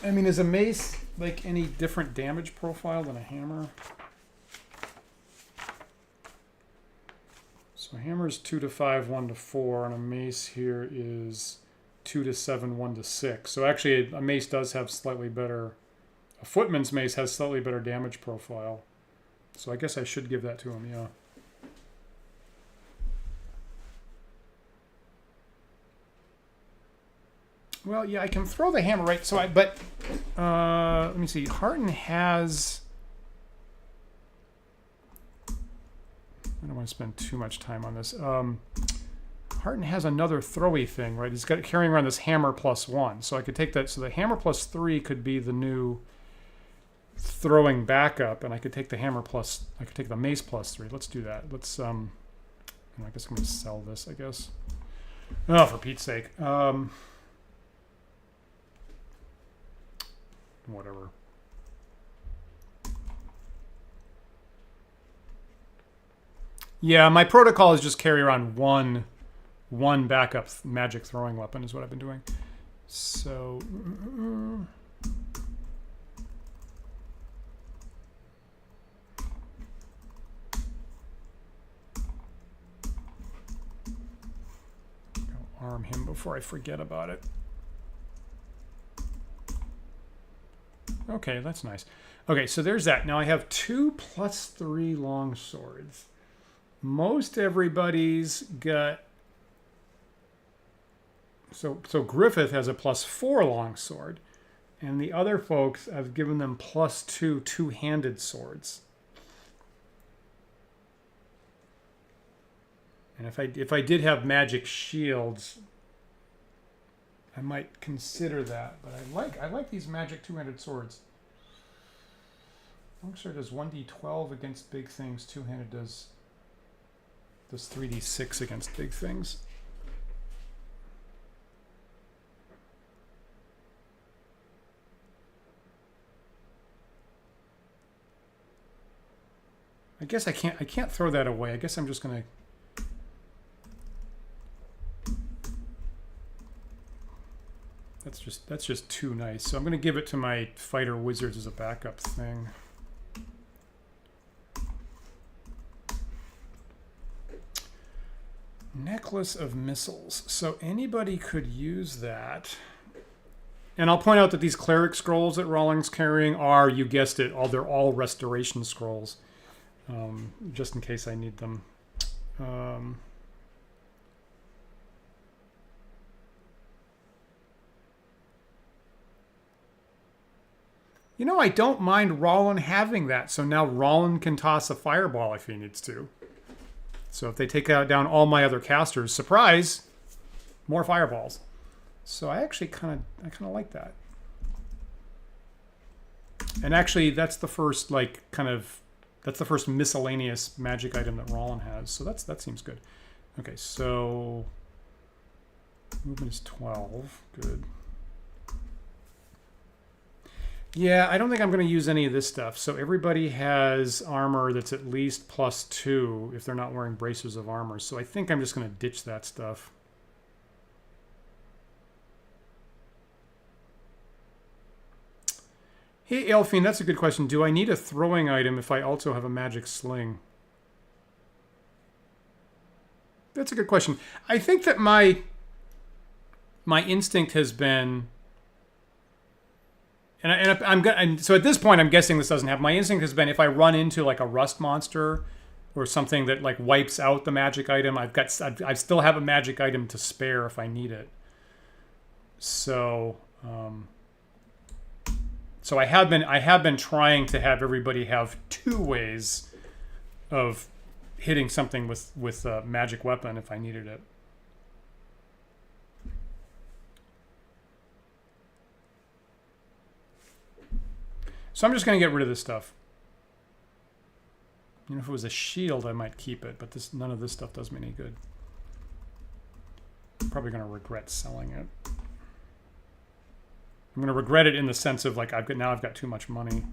I mean, is a mace like any different damage profile than a hammer? So hammer is 2 to 5, 1 to 4, and a mace here is 2 to 7, 1 to 6. So actually, a mace does have slightly better. A footman's mace has slightly better damage profile. So I guess I should give that to him. Yeah. Well, yeah, I can throw the hammer right. So but let me see. Harton has. I don't want to spend too much time on this. Harton has another throwy thing, right? He's got carrying around this hammer +1. So I could take that. So the hammer +3 could be the new throwing backup, and I could take the hammer plus. I could take the mace +3. Let's do that. Let's. I guess I'm going to sell this. I guess. Oh, for Pete's sake. Whatever. Yeah, my protocol is just carry around one backup magic throwing weapon is what I've been doing. So I'll arm him before I forget about it. Okay, that's nice. Okay, so there's that. Now I have 2 +3 long swords. Most everybody's got. So Griffith has a +4 longsword, and the other folks, I've given them +2 two-handed swords. And if I did have magic shields, I might consider that. But I like these magic two-handed swords. Longsword does 1d12 against big things. Two-handed does 3d6 against big things. I guess I can't throw that away. I guess I'm just gonna. That's just too nice. So I'm gonna give it to my fighter wizards as a backup thing. Necklace of missiles. So anybody could use that. And I'll point out that these cleric scrolls that Rawling's carrying are, you guessed it, they're all restoration scrolls. Just in case I need them. You know, I don't mind Rawlin having that. So now Rawlin can toss a fireball if he needs to. So if they take down all my other casters, surprise, more fireballs. So I actually kind of like that. And actually, that's the first that's the first miscellaneous magic item that Rawlin has. So that seems good. Okay, so movement is 12. Good. Yeah, I don't think I'm going to use any of this stuff. So everybody has armor that's at least +2 if they're not wearing bracers of armor. So I think I'm just going to ditch that stuff. Hey, Elfine, that's a good question. Do I need a throwing item if I also have a magic sling? That's a good question. I think that my instinct has been... And so at this point, I'm guessing this doesn't happen. My instinct has been if I run into like a rust monster or something that like wipes out the magic item, I still have a magic item to spare if I need it. So, so I have been trying to have everybody have 2 ways of hitting something with a magic weapon if I needed it. So I'm just going to get rid of this stuff. You know, if it was a shield, I might keep it, but none of this stuff does me any good. I'm probably going to regret selling it. I'm going to regret it in the sense of like I've got too much money.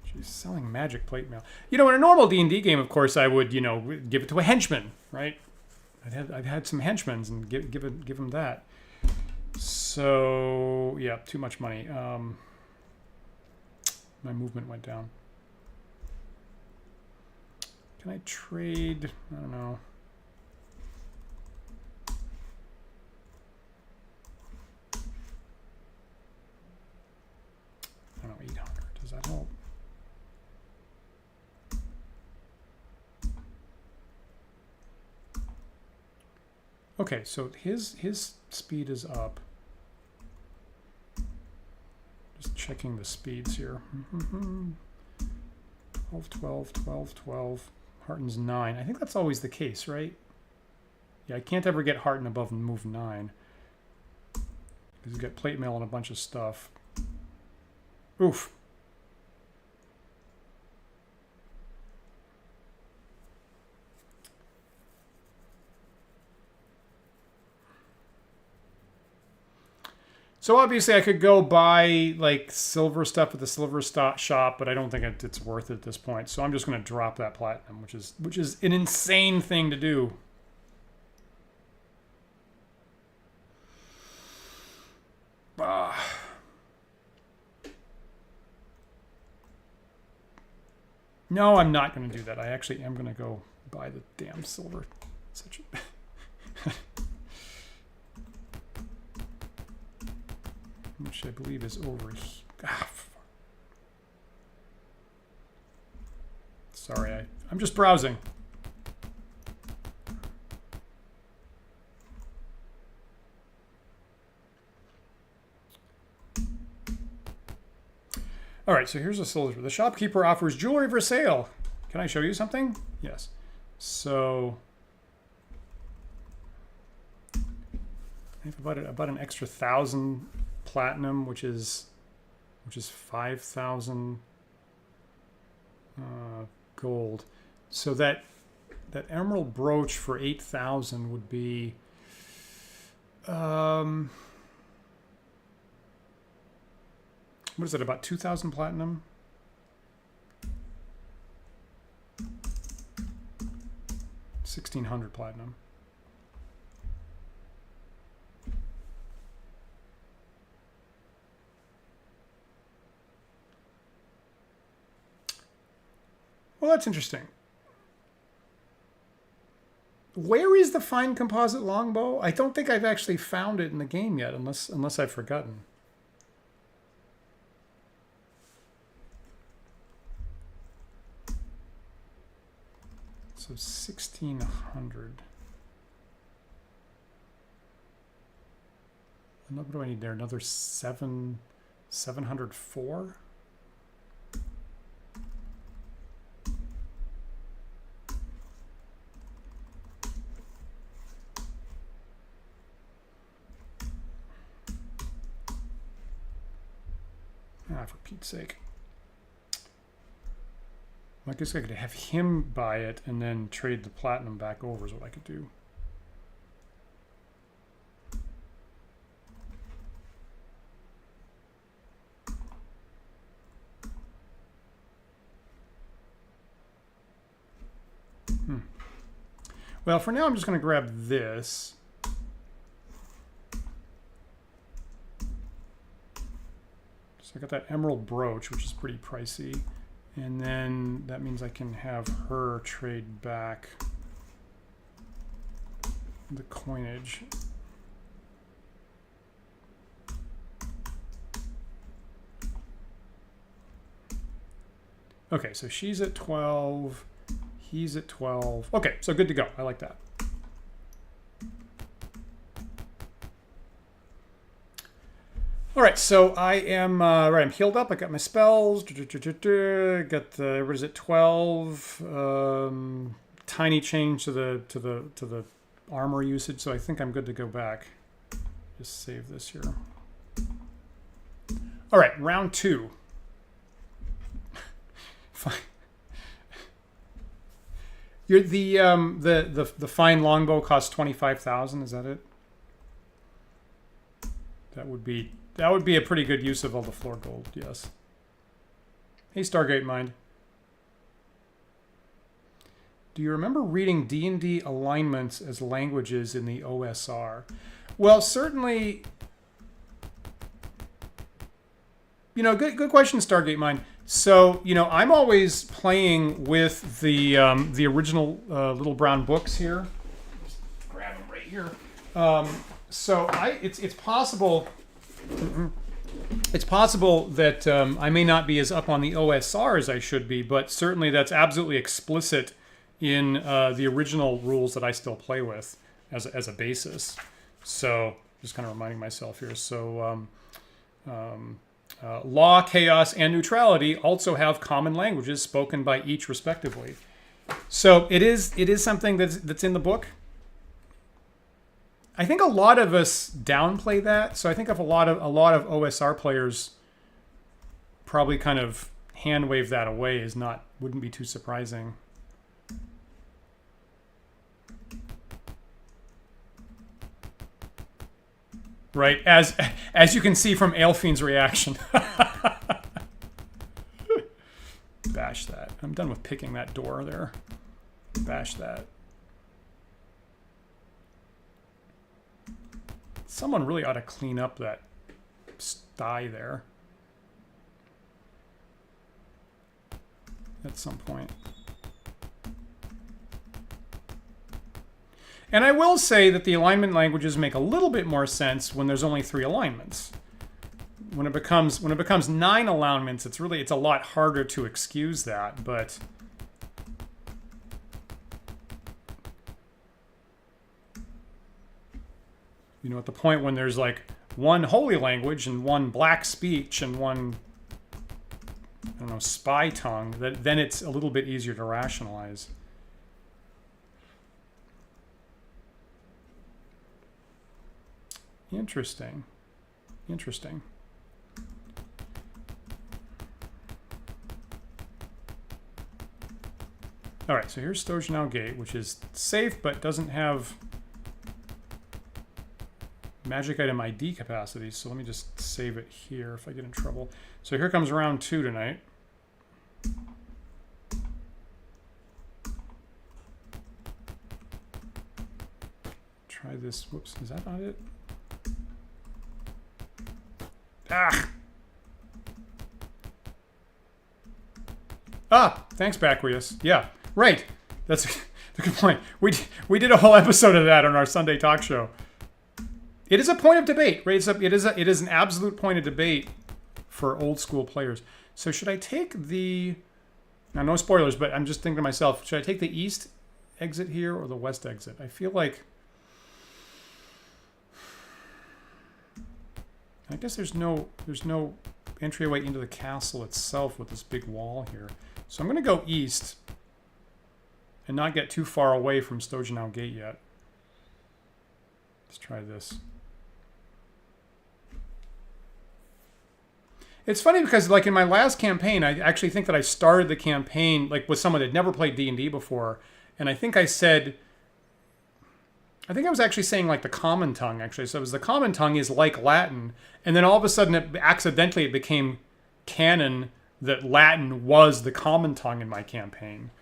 She's selling magic plate mail. You know, in a normal D&D game, of course, I would, you know, give it to a henchman, right? I've had some henchmen and give them that. So yeah, too much money. My movement went down. Can I trade? I don't know. I don't know, 800. Does that help? Okay, so his speed is up. Just checking the speeds here. 12, 12, 12, 12. Hearten's 9. I think that's always the case, right? Yeah, I can't ever get Hearten above move 9. Because he's got plate mail and a bunch of stuff. Oof. So obviously I could go buy like silver stuff at the silver shop, but I don't think it's worth it at this point. So I'm just going to drop that platinum, which is an insane thing to do. No, I'm not going to do that. I actually am going to go buy the damn silver. Such a which I believe is over here. Sorry, I'm just browsing. All right, so here's a silver. The shopkeeper offers jewelry for sale. Can I show you something? Yes. So I have about an extra 1,000 platinum, which is 5,000 gold. So that emerald brooch for 8,000 would be what is it, about 2,000 platinum? $1,600 platinum. Well, that's interesting. Where is the fine composite longbow? I don't think I've actually found it in the game yet, unless I've forgotten. So 1,600. And what do I need there? Another 704? For Pete's sake. I guess I could have him buy it and then trade the platinum back over is what I could do. Well, for now I'm just going to grab this. So I got that emerald brooch, which is pretty pricey. And then that means I can have her trade back the coinage. Okay, so she's at 12, he's at 12. Okay, so good to go. I like that. All right, so I am right. I'm healed up. I got my spells. Got the what is it? 12. Tiny change to the armor usage. So I think I'm good to go back. Just save this here. All right, round 2. Fine. You're the fine longbow costs 25,000. Is that it? That would be a pretty good use of all the floor gold, yes. Hey, Stargate Mind. Do you remember reading D&D alignments as languages in the OSR? Well, certainly, you know, good question, Stargate Mind. So, you know, I'm always playing with the original Little Brown books here. Just grab them right here. So it's possible. It's possible that I may not be as up on the OSR as I should be, but certainly that's absolutely explicit in the original rules that I still play with as a basis. So just kind of reminding myself here. So law, chaos, and neutrality also have common languages spoken by each respectively. So it is something that's in the book. I think a lot of us downplay that. So I think if a lot of OSR players probably kind of hand wave that away wouldn't be too surprising. Right, as you can see from Aelfiend's reaction. Bash that. I'm done with picking that door there. Bash that. Someone really ought to clean up that sty there at some point. And I will say that the alignment languages make a little bit more sense when there's only 3 alignments. When it becomes 9 alignments, it's a lot harder to excuse that, but you know, at the point when there's like one holy language and one black speech and one, I don't know, spy tongue, then it's a little bit easier to rationalize. Interesting. Interesting. All right, so here's Stojanov Gate, which is safe but doesn't have magic item ID capacity. So let me just save it here if I get in trouble. So here comes round 2 tonight. Try this. Whoops, is that not it? Ah! Ah, thanks, Bacrius. Yeah, right. That's a good point. We did a whole episode of that on our Sunday talk show. It is a point of debate, right? It is an absolute point of debate for old school players. So should I take the... Now, no spoilers, but I'm just thinking to myself, should I take the east exit here or the west exit? I feel like... I guess there's no entryway into the castle itself with this big wall here. So I'm going to go east and not get too far away from Stojanov Gate yet. Let's try this. It's funny because, like, in my last campaign, I actually think that I started the campaign like with someone that had never played D&D before, and I think I said... I think I was actually saying like the common tongue, actually. So it was the common tongue is like Latin. And then all of a sudden, it became canon that Latin was the common tongue in my campaign.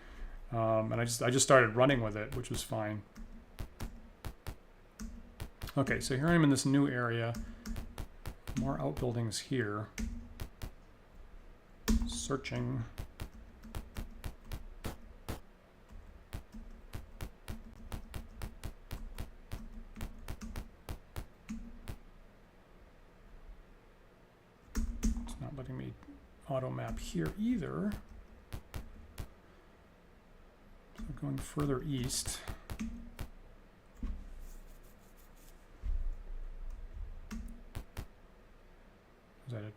And I just started running with it, which was fine. Okay, so here I am in this new area. More outbuildings here. Searching. Letting me auto map here either. So going further east. Is that a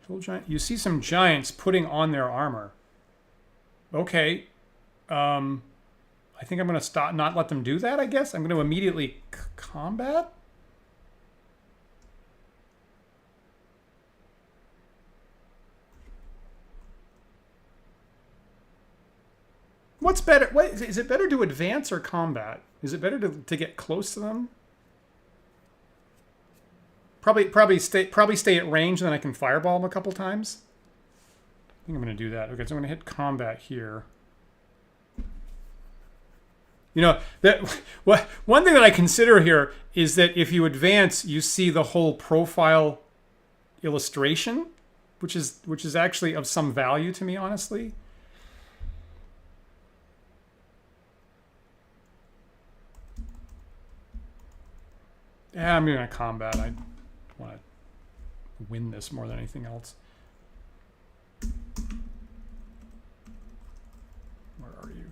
hill giant? You see some giants putting on their armor. Okay. I think I'm going to stop, not let them do that, I guess. I'm going to immediately combat. What's better? What is it better to advance or combat? Is it better to get close to them? Probably stay at range, and then I can fireball them a couple times. I think I'm going to do that. Okay, so I'm going to hit combat here. You know, one thing that I consider here is that if you advance, you see the whole profile illustration, which is actually of some value to me, honestly. Yeah, I'm going to combat. I want to win this more than anything else. Where are you?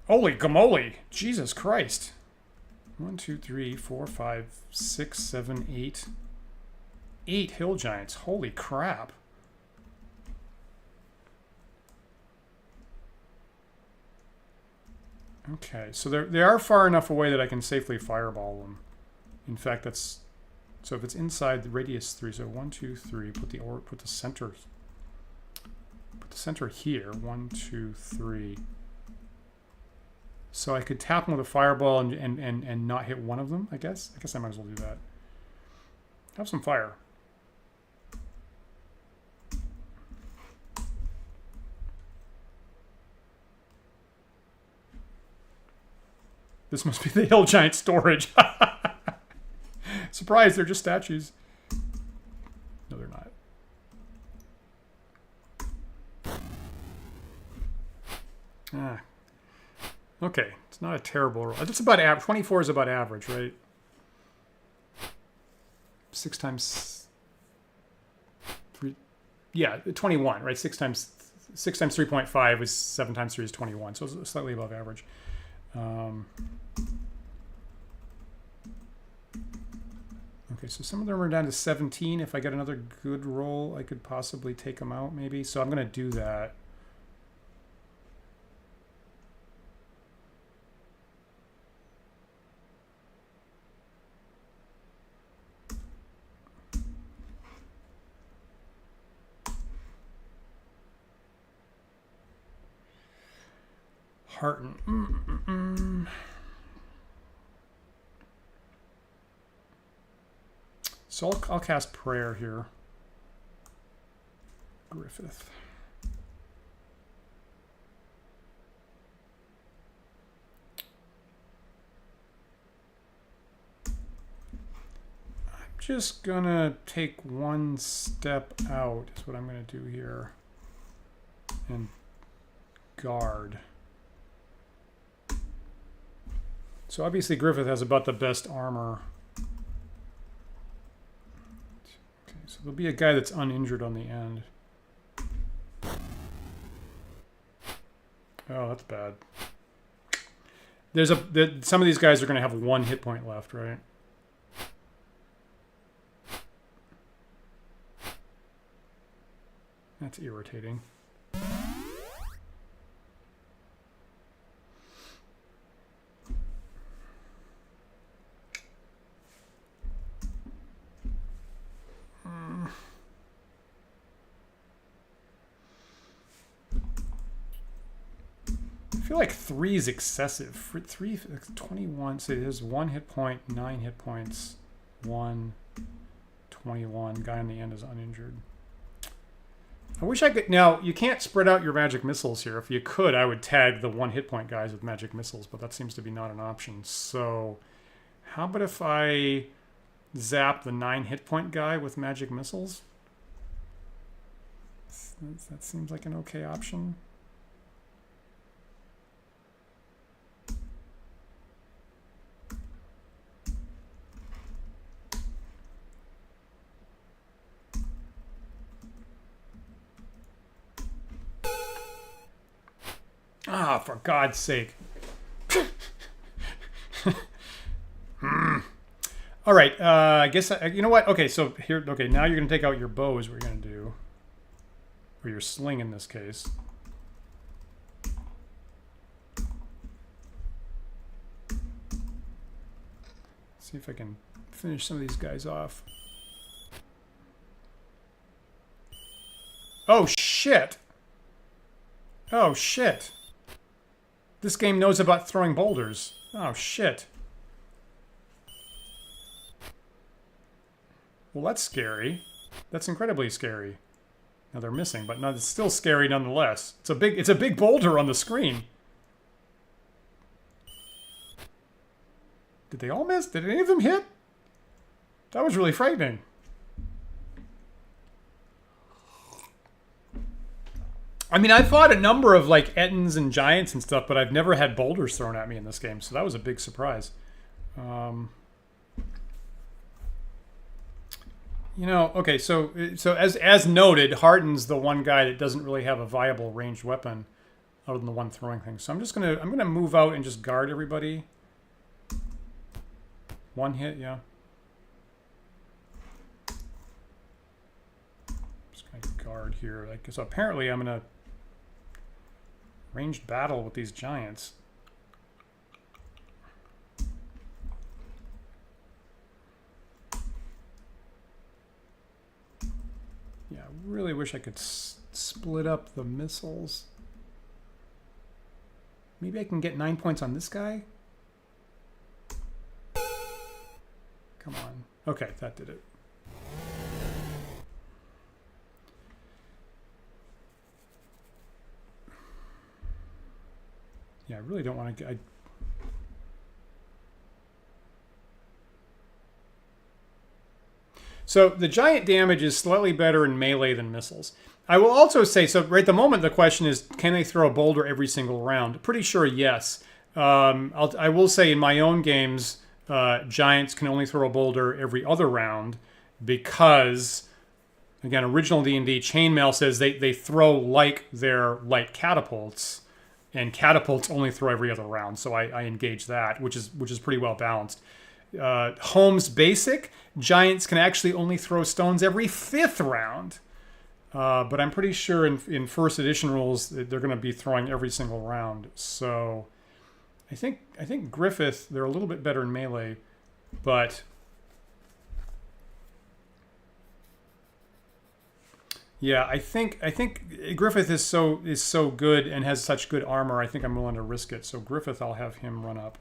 Holy gamoly! Jesus Christ! 1, 2, 3, 4, 5, 6, 7, 8. 8 hill giants. Holy crap! Okay, so they are far enough away that I can safely fireball them. In fact, that's so if it's inside the radius 3, so 1, 2, 3. Put the center here. 1, 2, 3. So I could tap them with a fireball and not hit one of them. I guess I might as well do that. Have some fire. This must be the hill giant storage. Surprise, they're just statues. No, they're not. Ah. Okay, it's not a terrible roll. It's about average. 24 is about average, right? 6 times 3. Yeah, 21, right? 6 times 3.5 is 7 times 3 is 21, so it's slightly above average. Okay, so some of them are down to 17. If I get another good roll, I could possibly take them out, maybe. So I'm going to do that. Hearten. So I'll cast Prayer here. Griffith. I'm just gonna take one step out, is what I'm gonna do here. And guard. So obviously Griffith has about the best armor. Okay, so there'll be a guy that's uninjured on the end. Oh, that's bad. Some of these guys are going to have 1 hit point left, right? That's irritating. I feel like 3 is excessive. 3, 21. So it has 1 hit point, 9 hit points, 1, 21. Guy on the end is uninjured. I wish I could. Now, you can't spread out your magic missiles here. If you could, I would tag the 1 hit point guys with magic missiles, but that seems to be not an option. So, how about if I zap the 9 hit point guy with magic missiles? That seems like an okay option. Ah, for God's sake. All right, I guess, you know what? Okay, so here, okay, now you're going to take out your bow is what you're going to do. Or your sling in this case. See if I can finish some of these guys off. Oh, shit. Oh, shit. This game knows about throwing boulders. Oh, shit. Well, that's scary. That's incredibly scary. Now they're missing, but no, it's still scary nonetheless. It's a big boulder on the screen. Did they all miss? Did any of them hit? That was really frightening. I mean, I fought a number of like Ettins and giants and stuff, but I've never had boulders thrown at me in this game, so that was a big surprise. You know, okay, so as noted, Harden's the one guy that doesn't really have a viable ranged weapon other than the one throwing thing. So I'm gonna move out and just guard everybody. 1 hit, yeah. Just gonna guard here. Like, so apparently I'm gonna ranged battle with these giants. Yeah, I really wish I could split up the missiles. Maybe I can get 9 points on this guy? Come on. Okay, that did it. Yeah, I really don't want to get... So the giant damage is slightly better in melee than missiles. I will also say, so right at the moment the question is, can they throw a boulder every single round? Pretty sure yes. I will say in my own games, giants can only throw a boulder every other round because, again, original D&D chainmail says they throw like their light catapults, and catapults only throw every other round. So I engage that, which is pretty well balanced. Home's basic, giants can actually only throw stones every 5th round. But I'm pretty sure in first edition rules they're going to be throwing every single round. So I think Griffith, they're a little bit better in melee, but Yeah, I think Griffith is so good and has such good armor. I think I'm willing to risk it. So Griffith, I'll have him run up.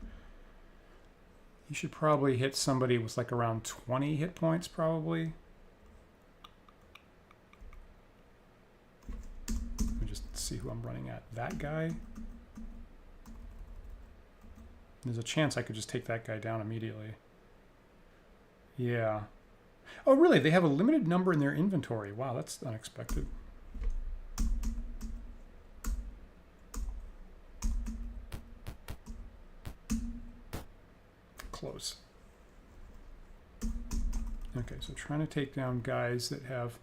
You should probably hit somebody with like around 20 hit points, probably. Let me just see who I'm running at. That guy. There's a chance I could just take that guy down immediately. Yeah. Oh, really? They have a limited number in their inventory. Wow, that's unexpected. Close. Okay, so trying to take down guys that have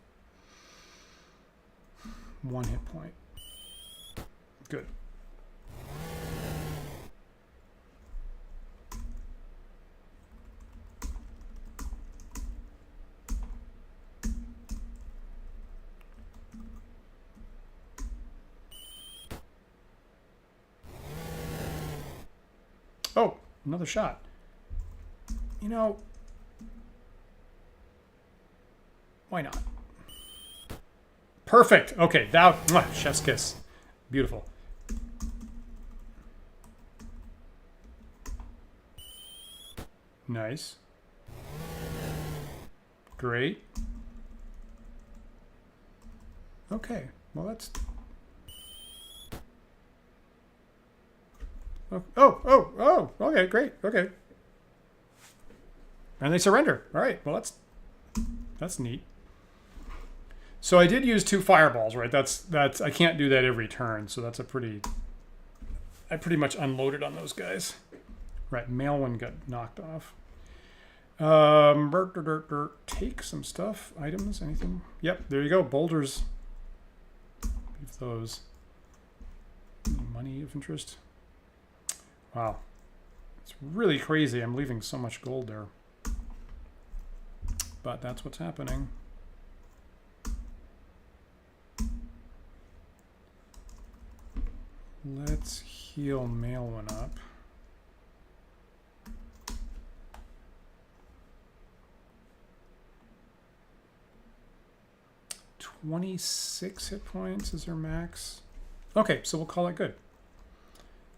1 hit point. Good. Oh, another shot. You know, why not? Perfect. Okay, now, chef's kiss. Beautiful. Nice. Great. Okay, well, that's... Oh, okay, great, okay. And they surrender. All right, well, that's neat. So I did use 2 fireballs, right? That's I can't do that every turn, so that's a pretty... I pretty much unloaded on those guys. Right, Maelwyn got knocked off. Take some stuff, items, anything? Yep, there you go, boulders. Leave those. Any money of interest? Wow, it's really crazy. I'm leaving so much gold there. But that's what's happening. Let's heal Maelwyn up. $26 hit points is her max. Okay, so we'll call it good.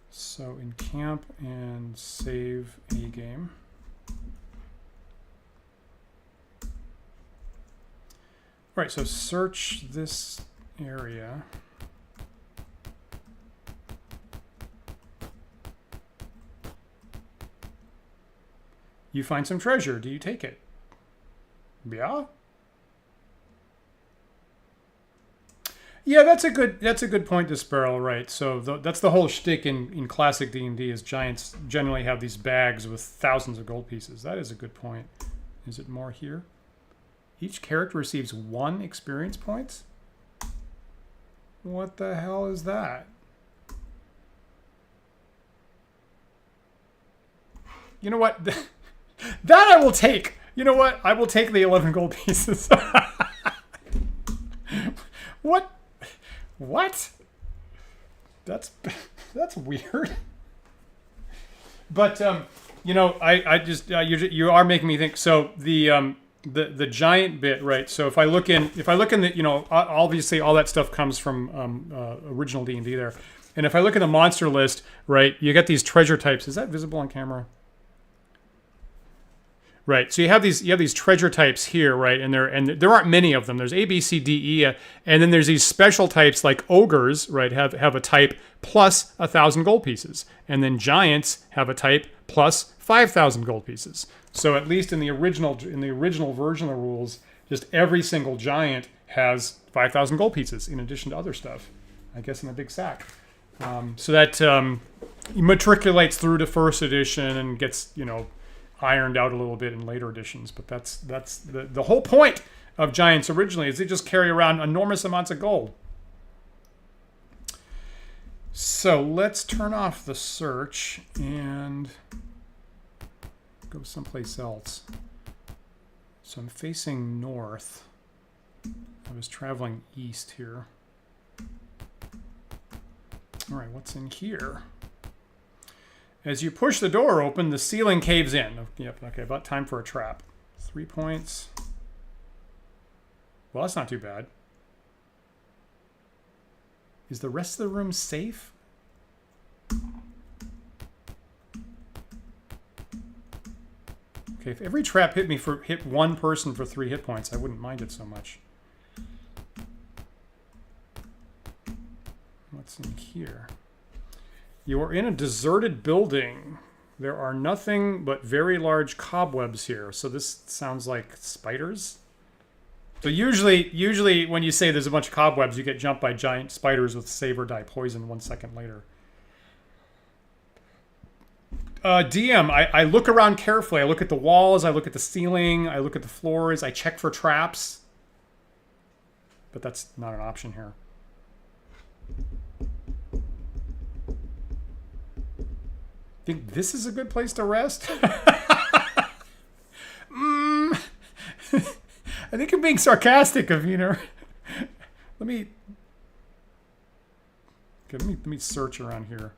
So in camp and save a game. Right, so search this area. You find some treasure. Do you take it? Yeah. Yeah, that's a good point to Sparrow, right? So that's the whole shtick in classic D&D is giants generally have these bags with thousands of gold pieces. That is a good point. Is it more here? Each character receives 1 experience points? What the hell is that? You know what? That I will take. You know what? I will take the 11 gold pieces. What? What? That's weird. But you know, I just you are making me think. So the giant bit, right? So if I look in the, you know, obviously all that stuff comes from original D&D there. And if I look at the monster list, right, you get these treasure types. Is that visible on camera? Right, so you have these treasure types here, right, and there aren't many of them. There's A, B, C, D, E, and then there's these special types like ogres, right, have a type plus 1,000 gold pieces, and then giants have a type plus 5,000 gold pieces. So at least in the original version of the rules, just every single giant has 5,000 gold pieces in addition to other stuff, I guess in a big sack. So that matriculates through to first edition and gets, you know, ironed out a little bit in later editions, but that's the whole point of giants originally is they just carry around enormous amounts of gold. So let's turn off the search and go someplace else. So I'm facing north. I was traveling east here. All right, what's in here? As you push the door open, the ceiling caves in. Yep, okay, about time for a trap. 3 points. Well, that's not too bad. Is the rest of the room safe? Okay, if every trap hit one person for 3 hit points, I wouldn't mind it so much. What's in here? You are in a deserted building. There are nothing but very large cobwebs here. So this sounds like spiders. So usually when you say there's a bunch of cobwebs, you get jumped by giant spiders with save or die poison 1 second later. DM, I look around carefully. I look at the walls, I look at the ceiling, I look at the floors, I check for traps. But that's not an option here. Think this is a good place to rest? I think I'm being sarcastic, Avina. Let me search around here.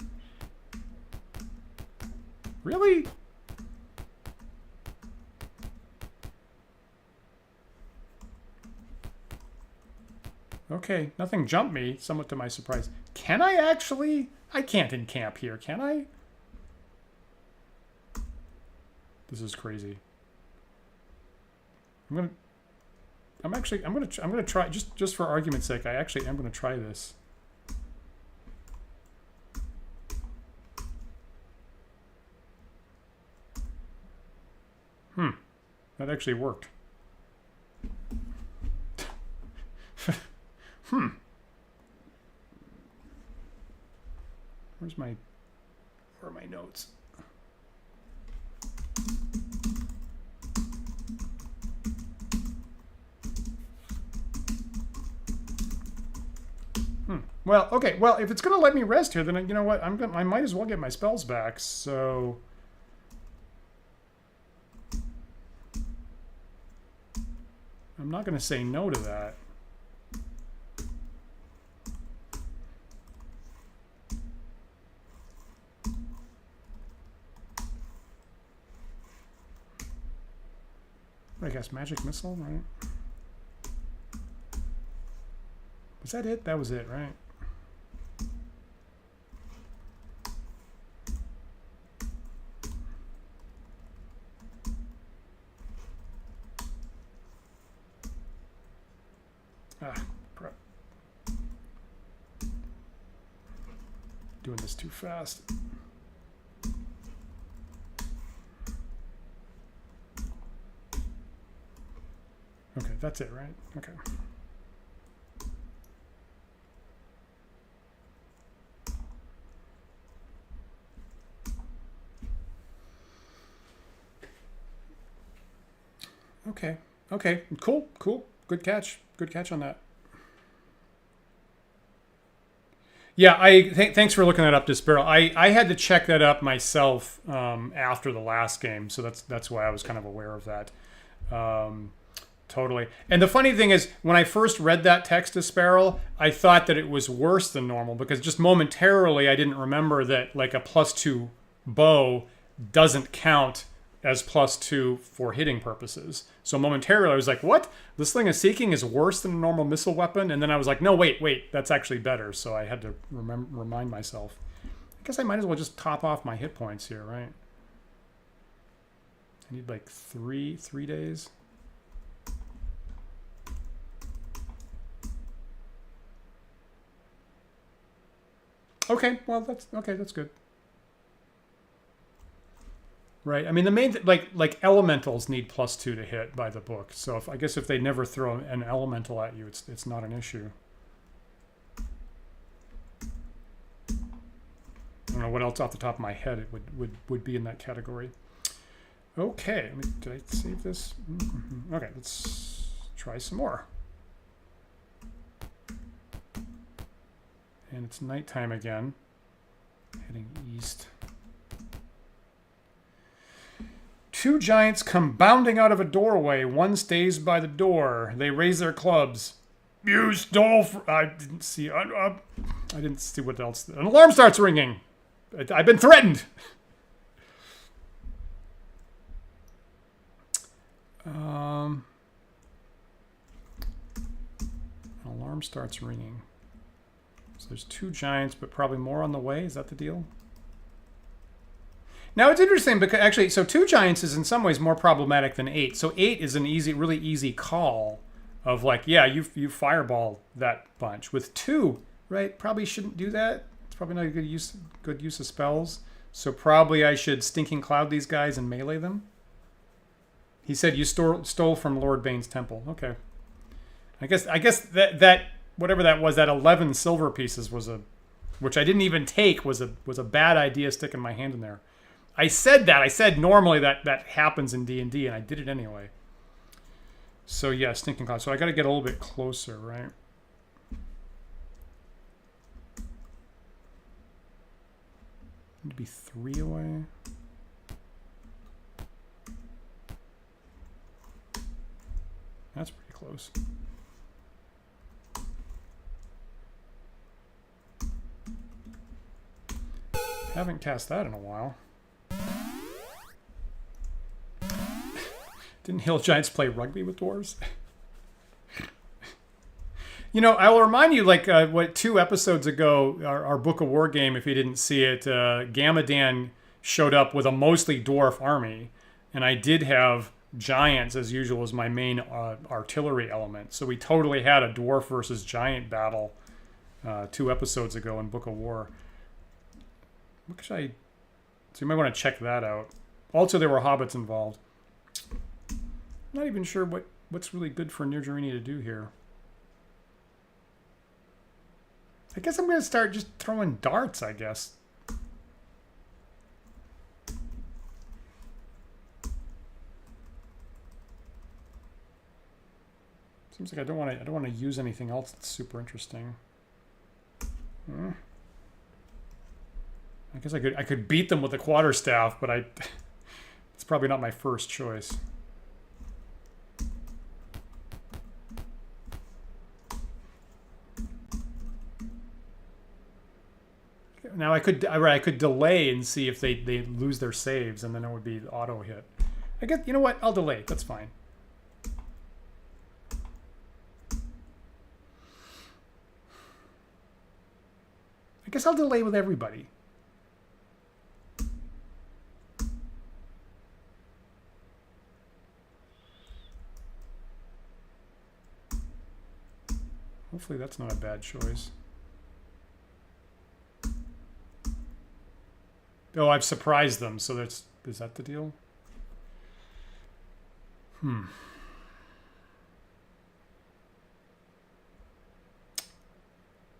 Really? Okay, nothing jumped me, somewhat to my surprise. Can I actually? I can't encamp here, can I? This is crazy. I'm gonna try, just for argument's sake, I actually am gonna try this. That actually worked. Where are my notes? Well, okay. Well, if it's gonna let me rest here, then you know what? I might as well get my spells back. So I'm not gonna say no to that. I guess magic missile, right? Was that it? That was it, right? Ah, crap. Doing this too fast. Okay, that's it, right? Okay. Okay. Okay. Cool. Cool. Good catch. Good catch on that. Yeah, thanks for looking that up, Disparrow. I had to check that up myself after the last game, so that's why I was kind of aware of that. Totally. And the funny thing is, when I first read that text to Sparrow, I thought that it was worse than normal because just momentarily I didn't remember that like a +2 bow doesn't count as +2 for hitting purposes. So momentarily I was like, what? This thing of seeking is worse than a normal missile weapon? And then I was like, no, wait, that's actually better. So I had to remind myself. I guess I might as well just top off my hit points here, right? I need like three days. Okay, well that's good. Right. I mean, the main like elementals need +2 to hit by the book. So I guess if they never throw an elemental at you, it's not an issue. I don't know what else off the top of my head it would be in that category. Okay. Did I save this? Okay, let's try some more. And it's nighttime again. Heading east. 2 giants come bounding out of a doorway. One stays by the door. They raise their clubs. You stole. I didn't see. I didn't see what else. An alarm starts ringing. I've been threatened. An alarm starts ringing. So there's 2 giants, but probably more on the way. Is that the deal? Now it's interesting because actually, so 2 giants is in some ways more problematic than 8. So 8 is an easy, really easy call of like, yeah, you fireball that bunch. With 2, right? Probably shouldn't do that. It's probably not a good use of spells. So probably I should Stinking Cloud these guys and melee them. He said you stole from Lord Bane's temple. Okay. I guess that whatever that was, that 11 silver pieces was which I didn't even take, was a bad idea sticking my hand in there. I said that. I said normally that happens in D&D, and I did it anyway. So yeah, Stinking Cloud. So I got to get a little bit closer, right? Need to be 3 away. That's pretty close. Haven't cast that in a while. Didn't Hill Giants play rugby with dwarves? You know, I will remind you, like, 2 episodes ago, our Book of War game, if you didn't see it, Gamadan showed up with a mostly dwarf army, and I did have giants, as usual, as my main artillery element. So we totally had a dwarf versus giant battle 2 episodes ago in Book of War. What should I... So you might want to check that out. Also, there were hobbits involved. I'm not even sure what's really good for Nirjarini to do here. I guess I'm going to start just throwing darts, I guess. Seems like I don't want to use anything else that's super interesting. I guess I could beat them with a quarterstaff, but it's probably not my first choice. Now I could delay and see if they lose their saves, and then it would be auto hit. I guess, you know what? I'll delay. That's fine. I guess I'll delay with everybody. Hopefully that's not a bad choice. Oh, I've surprised them, so is that the deal?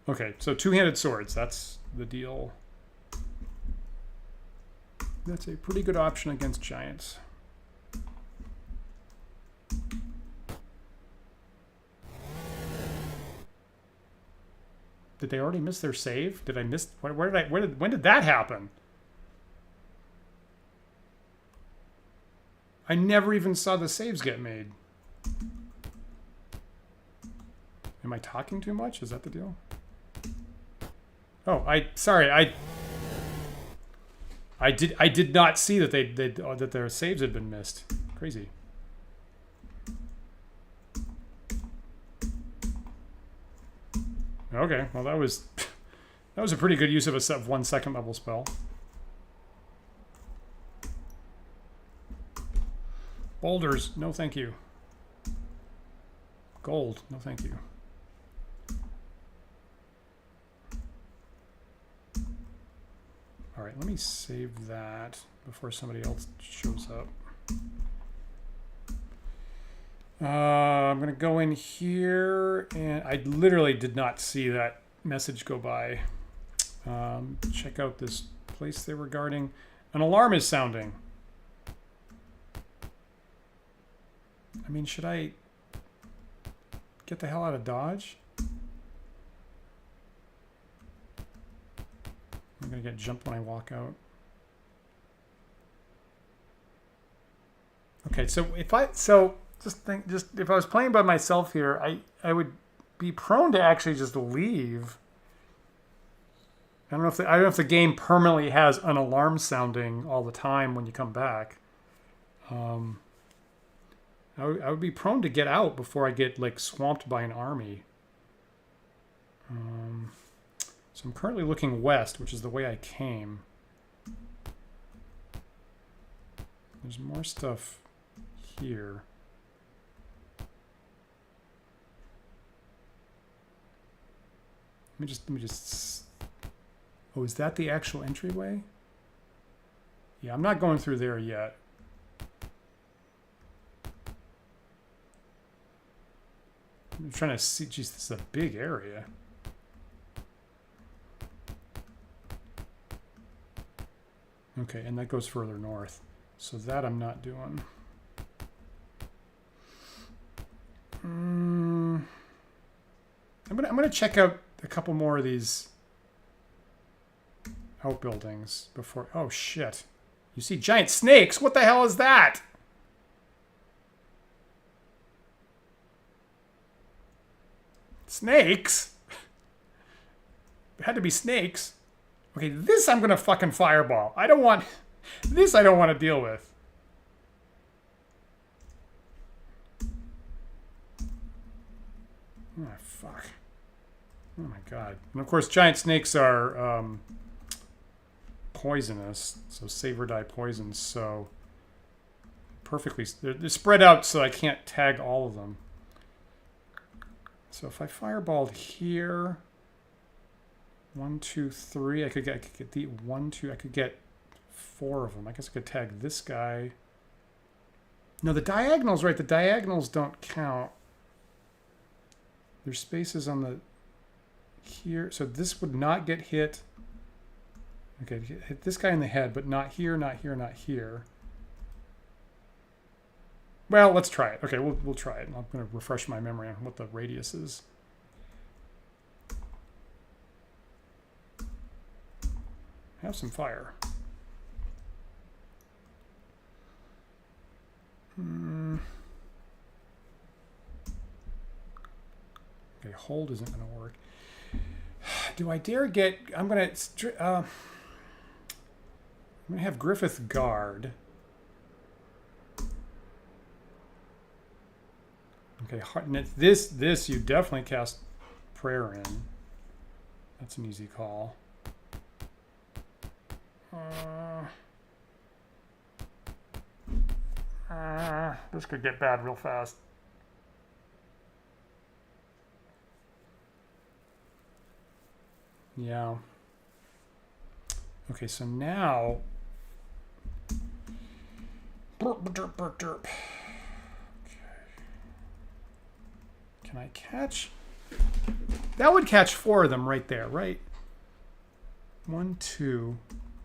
Okay, so 2-handed swords, that's the deal. That's a pretty good option against giants. Did they already miss their save? Did I miss... when did that happen? I never even saw the saves get made. Am I talking too much? Is that the deal? Oh, sorry. I did not see that that their saves had been missed. Crazy. Okay, well that was a pretty good use of a 1 second level spell. Boulders, no thank you. Gold, no thank you. All right, let me save that before somebody else shows up. I'm going to go in here, and I literally did not see that message go by. Check out this place they were guarding. An alarm is sounding. I mean, should I get the hell out of Dodge? I'm going to get jumped when I walk out. Okay, so if I was playing by myself here, I would be prone to actually just leave. I don't know if the game permanently has an alarm sounding all the time when you come back. I would be prone to get out before I get like swamped by an army. So I'm currently looking west, which is the way I came. There's more stuff here. Let me just. Oh, is that the actual entryway? Yeah, I'm not going through there yet. I'm trying to see. Geez, this is a big area. Okay, and that goes further north. So that I'm not doing. I'm gonna check out a couple more of these outbuildings before. Oh shit! You see giant snakes? What the hell is that? Snakes? It had to be snakes. Okay, this I'm gonna fucking fireball. I don't want this. I don't want to deal with. Oh fuck! Oh my god! And of course, giant snakes are poisonous. So save or die poisons. So perfectly, they're spread out, so I can't tag all of them. So if I fireballed here. 1, 2, 3. I could get the 1, 2. I could get 4 of them. I guess I could tag this guy. No, the diagonals, right? The diagonals don't count. There's spaces on the here, so this would not get hit. Okay, hit this guy in the head, but not here, not here, not here. Well, let's try it. Okay, we'll try it. I'm going to refresh my memory on what the radius is. Have some fire. Okay, hold isn't going to work. Do I dare get... I'm going to have Griffith guard. Okay, this you definitely cast prayer in. That's an easy call. This could get bad real fast. Yeah. Okay, so now... Okay. Can I catch? That would catch 4 of them right there, right? 1, 2...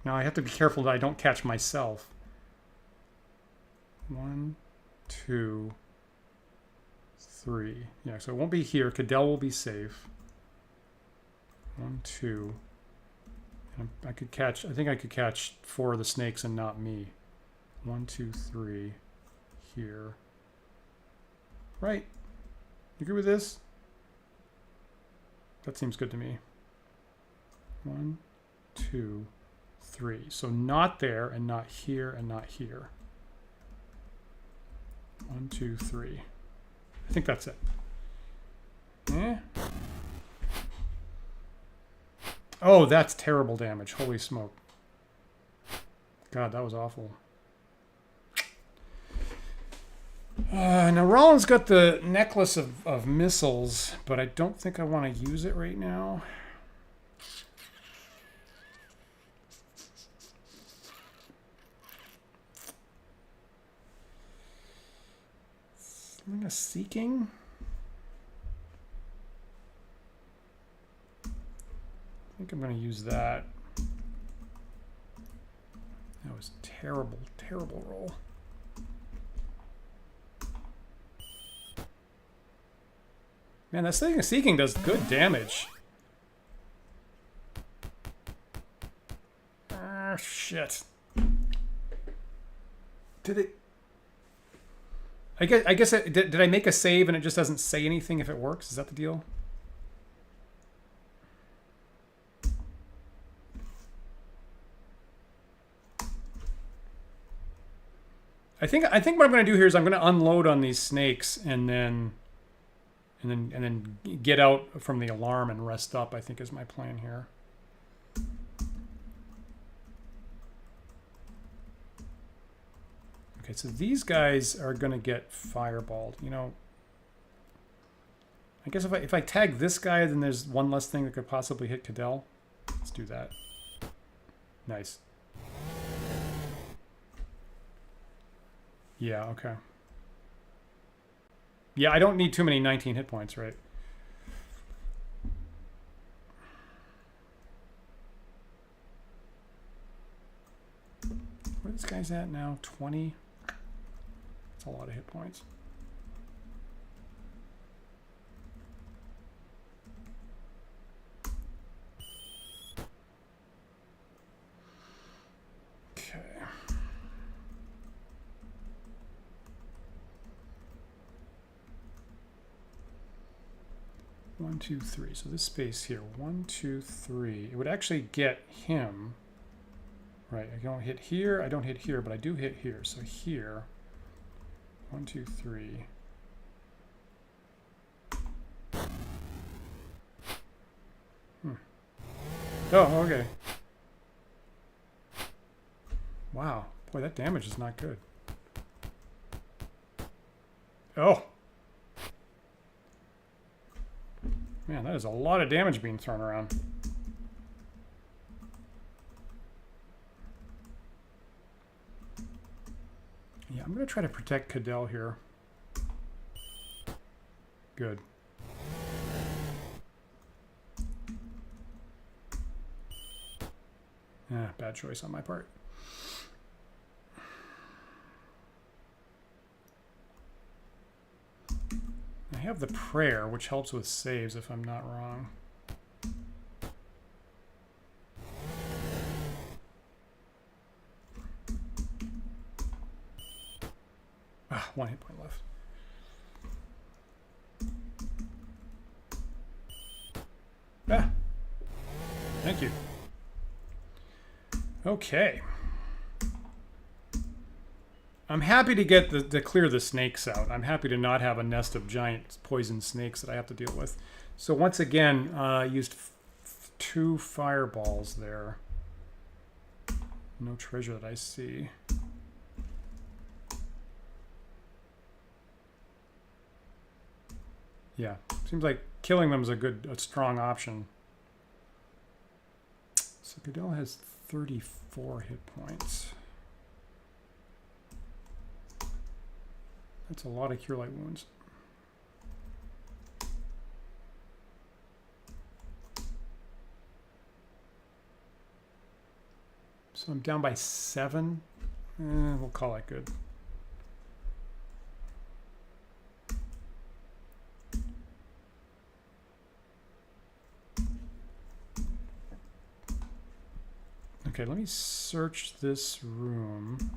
Now I have to be careful that I don't catch myself. 1, 2, 3. Yeah, so it won't be here. Cadell will be safe. 1, 2. And I could catch. I think I could catch 4 of the snakes and not me. 1, 2, 3. Here. Right. You agree with this? That seems good to me. 1, 2, 3. So not there and not here and not here. 1, 2, 3. I think that's it. Eh? Oh, that's terrible damage. Holy smoke. God, that was awful. Now Rollins got the necklace of missiles, but I don't think I want to use it right now. Sling of Seeking? I think I'm going to use that. That was terrible, terrible roll. Man, that Sling of Seeking does good damage. Ah, shit. Did it... I guess did I make a save and it just doesn't say anything if it works? Is that the deal? I think what I'm going to do here is I'm going to unload on these snakes and then get out from the alarm and rest up, I think is my plan here. Okay, so these guys are going to get fireballed. You know, I guess if I tag this guy, then there's one less thing that could possibly hit Cadell. Let's do that. Nice. Yeah, okay. Yeah, I don't need too many 19 hit points, right? Where this guy's at now? 20? That's a lot of hit points. Okay. One, two, three. So this space here, 1, 2, 3. It would actually get him. Right, I don't hit here, I don't hit here, but I do hit here. So here, 1, 2, 3. Oh, okay. Wow, boy, that damage is not good. Oh. Man, that is a lot of damage being thrown around. Yeah, I'm going to try to protect Cadell here. Good. Bad choice on my part. I have the prayer, which helps with saves if I'm not wrong. Ah, 1 hit point left. Ah, thank you. Okay. I'm happy to get to clear the snakes out. I'm happy to not have a nest of giant poison snakes that I have to deal with. So once again, I used 2 fireballs there. No treasure that I see. Yeah, seems like killing them is a strong option. So Cadell has 34 hit points. That's a lot of cure light wounds. So I'm down by 7. We'll call it good. Okay, let me search this room.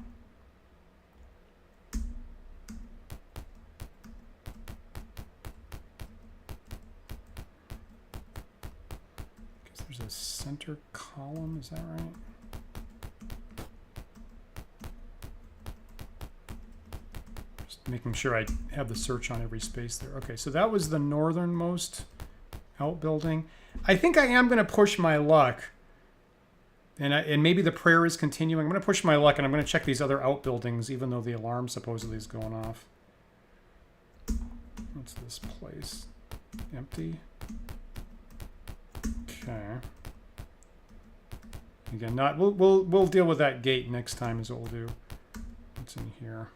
Guess there's a center column, is that right? Just making sure I have the search on every space there. Okay, so that was the northernmost outbuilding. I think I am going to push my luck. And maybe the prayer is continuing. I'm going to push my luck, and I'm going to check these other outbuildings, even though the alarm supposedly is going off. What's this place? Empty. Okay. Again, not. We'll deal with that gate next time, is what we'll do. What's in here?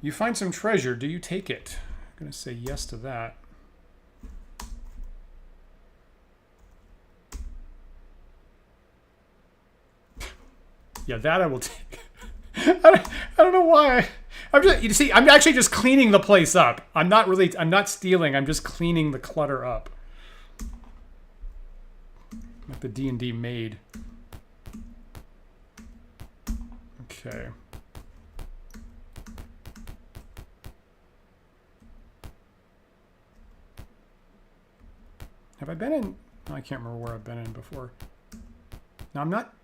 You find some treasure. Do you take it? I'm going to say yes to that. Yeah, that I will take. I don't know why. I'm actually just cleaning the place up. I'm not stealing. I'm just cleaning the clutter up. Like the D&D maid. Okay. Have I been in? I can't remember where I've been in before. Now I'm not.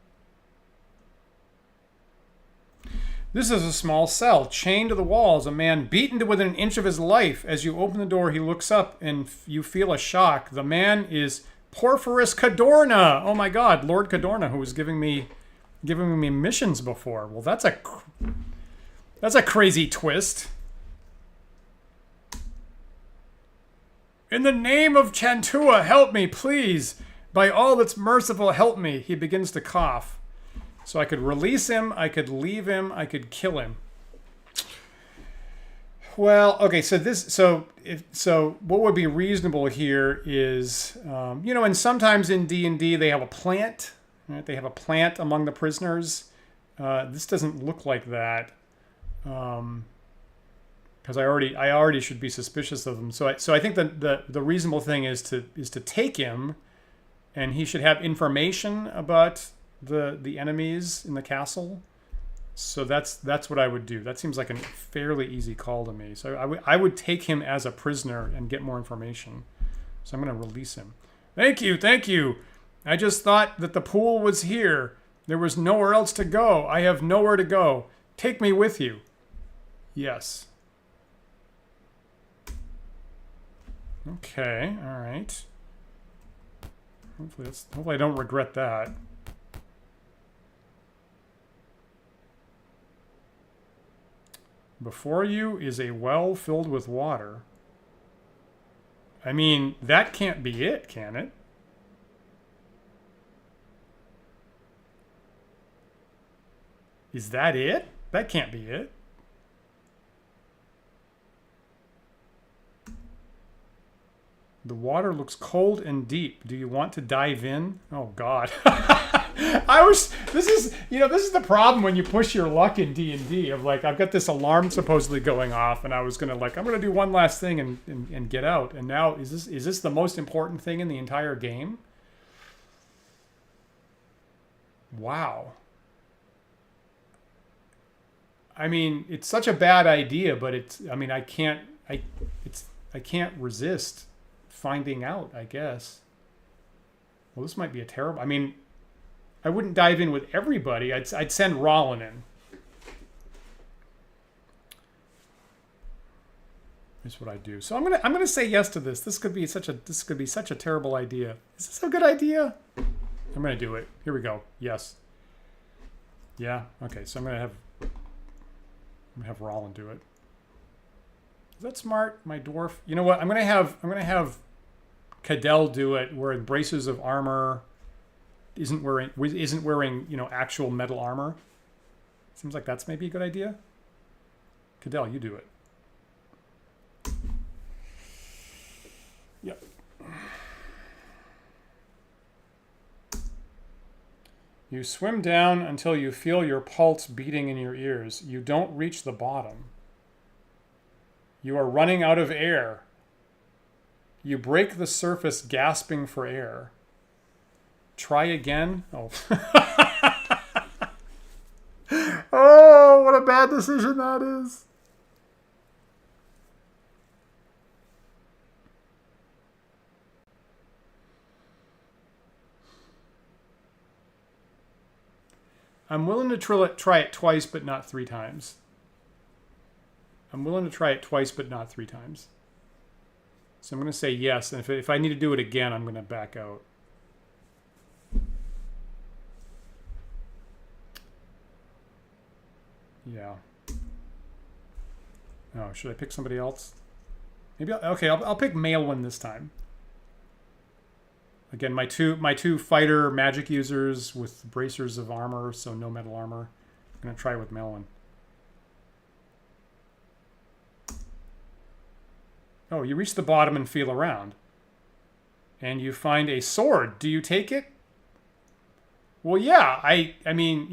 This is a small cell, chained to the walls. A man beaten to within an inch of his life. As you open the door, he looks up and you feel a shock. The man is Porphyris Cadorna. Oh my God, Lord Cadorna, who was giving me missions before. Well, that's a crazy twist. In the name of Chantua, help me, please. By all that's merciful, help me. He begins to cough. So I could release him, I could leave him, I could kill him. Well, okay, so what would be reasonable here is, and sometimes in D&D they have a plant, right? They have a plant among the prisoners. This doesn't look like that, because I already should be suspicious of them. So I think the reasonable thing is to take him, and he should have information about the enemies in the castle. So that's what I would do. That seems like a fairly easy call to me. So I would take him as a prisoner and get more information. So I'm going to release him. Thank you. I just thought that the pool was here. There was nowhere else to go. I have nowhere to go. Take me with you. Yes. Okay, all right. Hopefully I don't regret that. Before you is a well filled with water. I mean, that can't be it, can it? Is that it? That can't be it. The water looks cold and deep. Do you want to dive in? Oh God. This is the problem when you push your luck in D&D of like, I've got this alarm supposedly going off and I was gonna I'm gonna do one last thing and get out. And now is this the most important thing in the entire game? Wow. I mean, it's such a bad idea, but I can't resist finding out, I guess. Well, this might be a terrible... I mean, I wouldn't dive in with everybody. I'd send Rollin in. Here's what I do. So I'm gonna say yes to this. This could be such a terrible idea. Is this a good idea? I'm gonna do it. Here we go. Yes. Yeah. Okay. So I'm gonna have Rollin do it. Is that smart? My dwarf. You know what? I'm gonna have Cadell do it, wearing braces of armor. Isn't wearing actual metal armor. Seems like that's maybe a good idea. Cadell, you do it. Yep. You swim down until you feel your pulse beating in your ears. You don't reach the bottom. You are running out of air. You break the surface gasping for air. Try again. Oh. Oh, what a bad decision that is. I'm willing to try it twice, but not 3 times. I'm willing to try it twice, but not 3 times. So I'm going to say yes, and if I need to do it again, I'm going to back out. Yeah. Oh, should I pick somebody else? Maybe I'll pick Maelwyn this time. Again, my two fighter magic users with bracers of armor, so no metal armor. I'm gonna try with Maelwyn. Oh, you reach the bottom and feel around. And you find a sword. Do you take it? Well, yeah. I mean,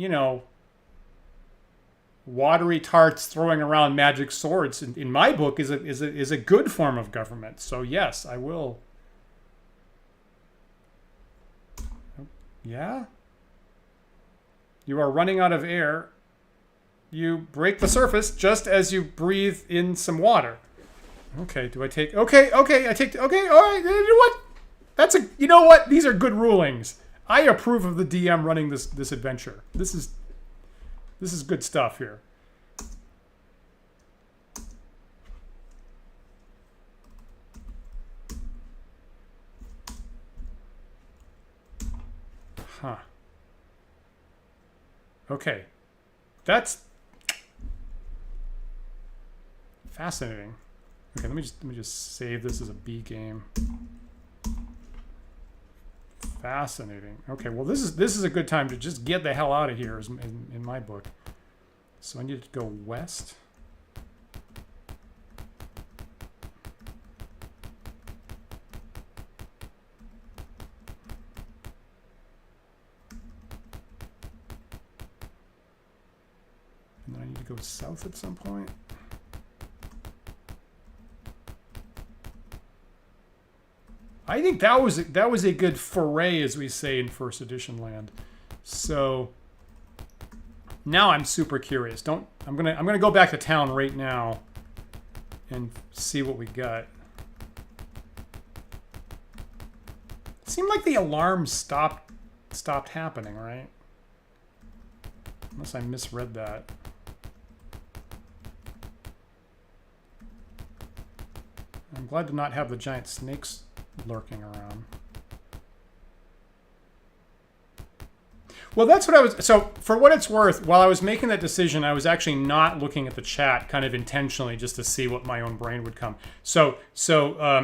watery tarts throwing around magic swords in my book is a good form of government. So yes, I will. Yeah? You are running out of air. You break the surface just as you breathe in some water. Okay, do I take... Okay, I take... Okay, all right, you know what? These are good rulings. I approve of the DM running this adventure. This is good stuff here. Huh. Okay. That's fascinating. Okay, let me just save this as a B game. Fascinating. Okay, well this is a good time to just get the hell out of here in my book. So I need to go west. And then I need to go south at some point. I think that was a good foray, as we say in first edition land. So now I'm super curious. I'm gonna go back to town right now and see what we got. It seemed like the alarm stopped happening, right? Unless I misread that. I'm glad to not have the giant snakes lurking around. Well, that's what I was... So, for what it's worth, while I was making that decision, I was actually not looking at the chat kind of intentionally just to see what my own brain would come. So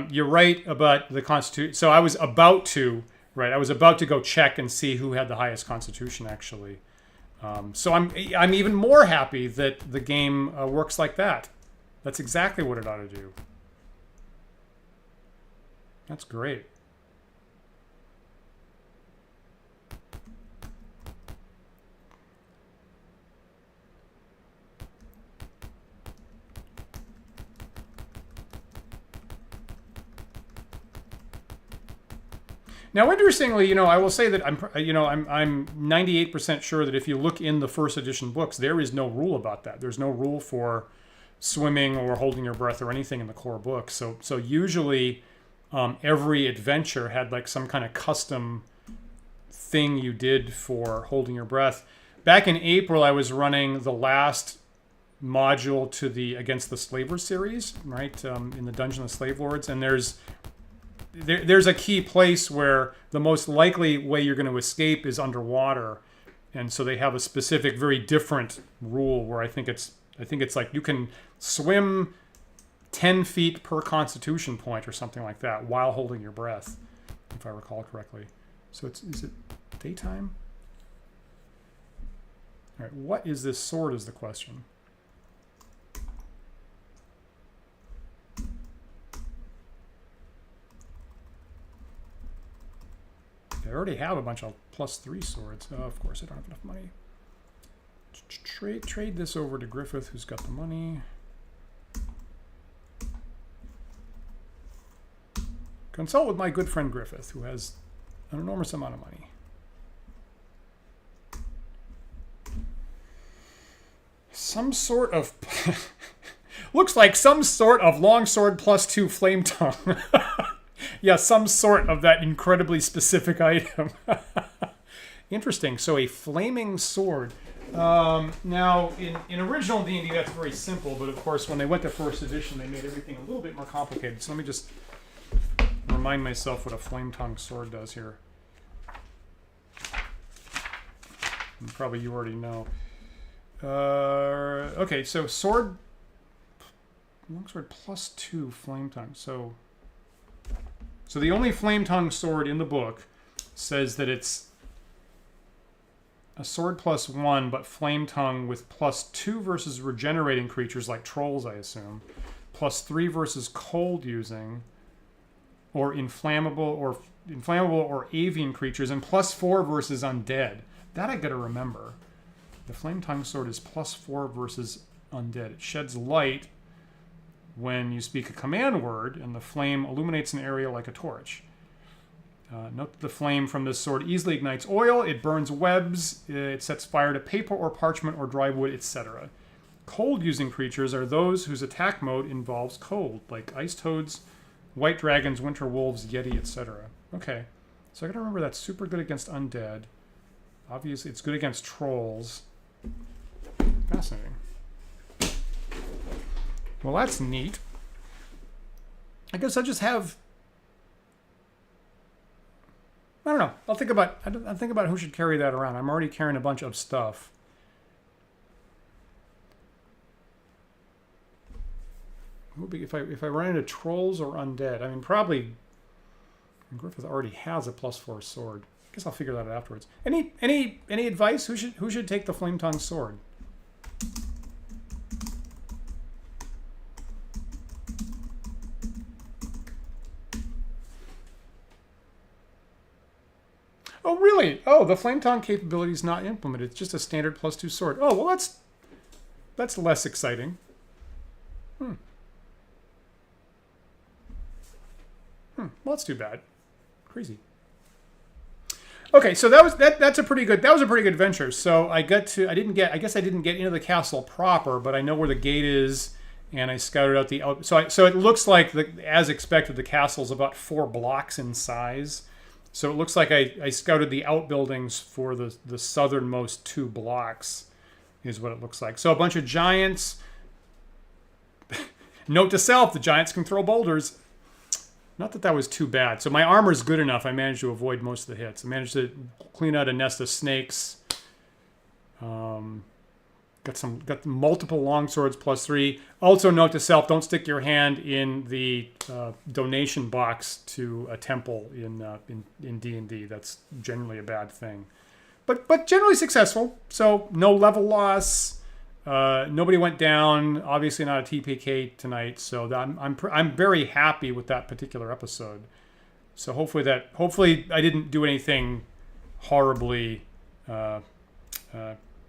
you're right about the Constitution. So I was about to go check and see who had the highest Constitution, actually. So I'm even more happy that the game works like that. That's exactly what it ought to do. That's great. Now, interestingly, I will say that I'm 98% sure that if you look in the first edition books, there is no rule about that. There's no rule for swimming or holding your breath or anything in the core book. So usually every adventure had like some kind of custom thing you did for holding your breath. Back in April, I was running the last module to the Against the Slaver series, right, in the Dungeon of the Slave Lords, and there's a key place where the most likely way you're going to escape is underwater, and so they have a specific, very different rule where I think it's like you can swim 10 feet per Constitution point or something like that while holding your breath, if I recall correctly. So is it daytime? All right, what is this sword is the question. I already have a bunch of +3 swords. Oh, of course, I don't have enough money. Trade this over to Griffith, who's got the money. Consult with my good friend Griffith, who has an enormous amount of money. Some sort of... looks like some sort of longsword +2 flame tongue. Yeah, some sort of that incredibly specific item. Interesting. So a flaming sword. Now, in original D&D, that's very simple. But of course, when they went to first edition, they made everything a little bit more complicated. So let me just remind myself what a flame tongue sword does here. And probably you already know. Okay, so sword... longsword +2 flame tongue. So the only flame tongue sword in the book says that it's a sword +1, but flame tongue with +2 versus regenerating creatures like trolls, I assume. +3 versus cold using, or inflammable or avian creatures, and +4 versus undead. That I gotta remember. The flame tongue sword is +4 versus undead. It sheds light when you speak a command word, and the flame illuminates an area like a torch. Note that the flame from this sword easily ignites oil, it burns webs, it sets fire to paper or parchment or dry wood, etc. Cold-using creatures are those whose attack mode involves cold, like ice toads, white dragons, winter wolves, yeti, etc. Okay, so I gotta remember that's super good against undead. Obviously, it's good against trolls. Fascinating. Well, that's neat. I guess I just have... I don't know. I'll think about who should carry that around. I'm already carrying a bunch of stuff. If I run into trolls or undead, I mean probably Griffith already has a +4 sword. I guess I'll figure that out afterwards. Any advice? Who should take the Flame Tongue sword? Oh really? Oh, the Flame Tongue capability is not implemented. It's just a standard +2 sword. Oh well, that's less exciting. Well, that's too bad. Crazy. Okay, so that's a pretty good venture. So I guess I didn't get into the castle proper, but I know where the gate is, and I scouted out the out. So it looks like as expected, the castle's about 4 blocks in size. So it looks like I scouted the outbuildings for the southernmost 2 blocks, is what it looks like. So a bunch of giants. Note to self: the giants can throw boulders. Not that was too bad. So my armor's good enough. I managed to avoid most of the hits. I managed to clean out a nest of snakes. Got multiple longswords +3. Also note to self: don't stick your hand in the donation box to a temple in D&D. That's generally a bad thing. But generally successful. So no level loss. Nobody went down. Obviously not a TPK tonight, so I'm very happy with that particular episode. So hopefully I didn't do anything horribly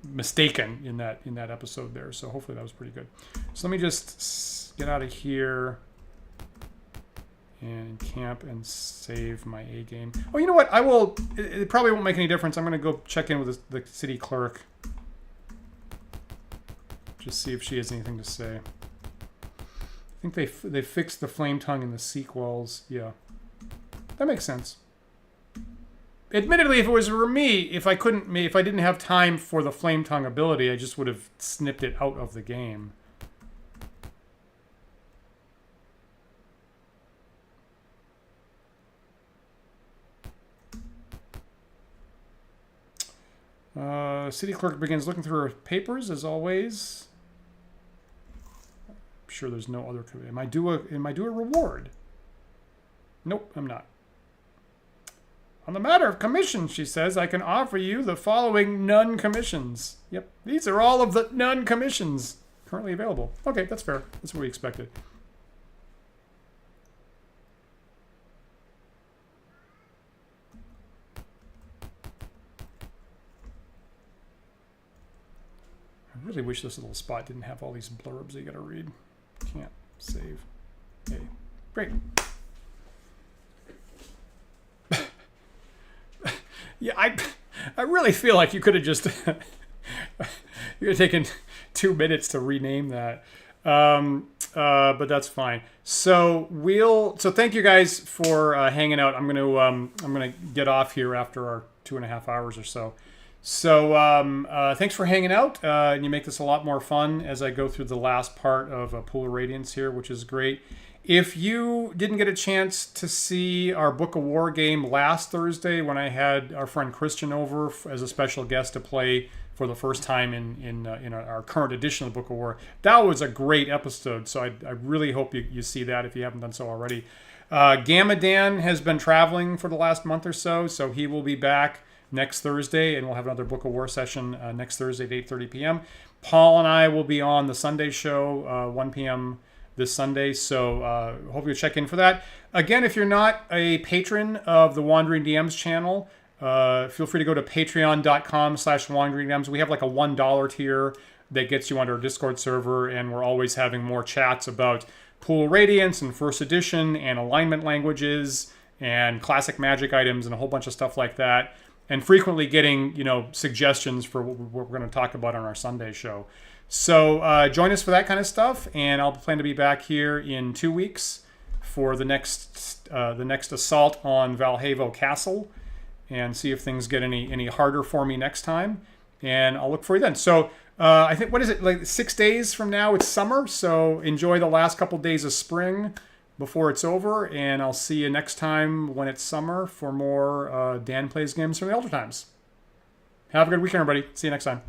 mistaken in that episode there. So hopefully that was pretty good. So let me just get out of here and camp and save my A game. Oh, you know what? It probably won't make any difference. I'm going to go check in with the city clerk. Just see if she has anything to say. I think they fixed the Flame Tongue in the sequels. Yeah, that makes sense. Admittedly, if it was for me, if I didn't have time for the Flame Tongue ability, I just would have snipped it out of the game. City clerk begins looking through her papers as always. I'm sure there's no other. Am I due a reward? Nope, I'm not. On the matter of commissions, she says, I can offer you the following non-commissions. Yep, these are all of the non-commissions currently available. Okay, that's fair. That's what we expected. I really wish this little spot didn't have all these blurbs you gotta read. Can't save. Okay, great. Yeah, I really feel like you could have just you could have taken 2 minutes to rename that, but that's fine. So thank you guys for hanging out. I'm gonna get off here after our 2.5 hours or so. So thanks for hanging out, and you make this a lot more fun as I go through the last part of Pool of Radiance here, which is great. If you didn't get a chance to see our Book of War game last Thursday when I had our friend Christian over as a special guest to play for the first time in our current edition of the Book of War, that was a great episode. So I really hope you see that if you haven't done so already. Gamma Dan has been traveling for the last month or so he will be back next Thursday, and we'll have another Book of War session next Thursday at 8:30 p.m. Paul and I will be on the Sunday show, 1 p.m. this Sunday, so hope you'll check in for that. Again, if you're not a patron of the Wandering DMs channel, feel free to go to patreon.com/wanderingdms. We have like a $1 tier that gets you onto our Discord server, and we're always having more chats about Pool of Radiance and First Edition and alignment languages and classic magic items and a whole bunch of stuff like that. And frequently getting, suggestions for what we're going to talk about on our Sunday show. So join us for that kind of stuff, and I'll plan to be back here in 2 weeks for the next assault on Valhavo Castle, and see if things get any harder for me next time. And I'll look for you then. So I think, what is it, like 6 days from now? It's summer, so enjoy the last couple days of spring. before it's over, and I'll see you next time when it's summer for more Dan Plays Games from the Elder Times. Have a good weekend, everybody. See you next time.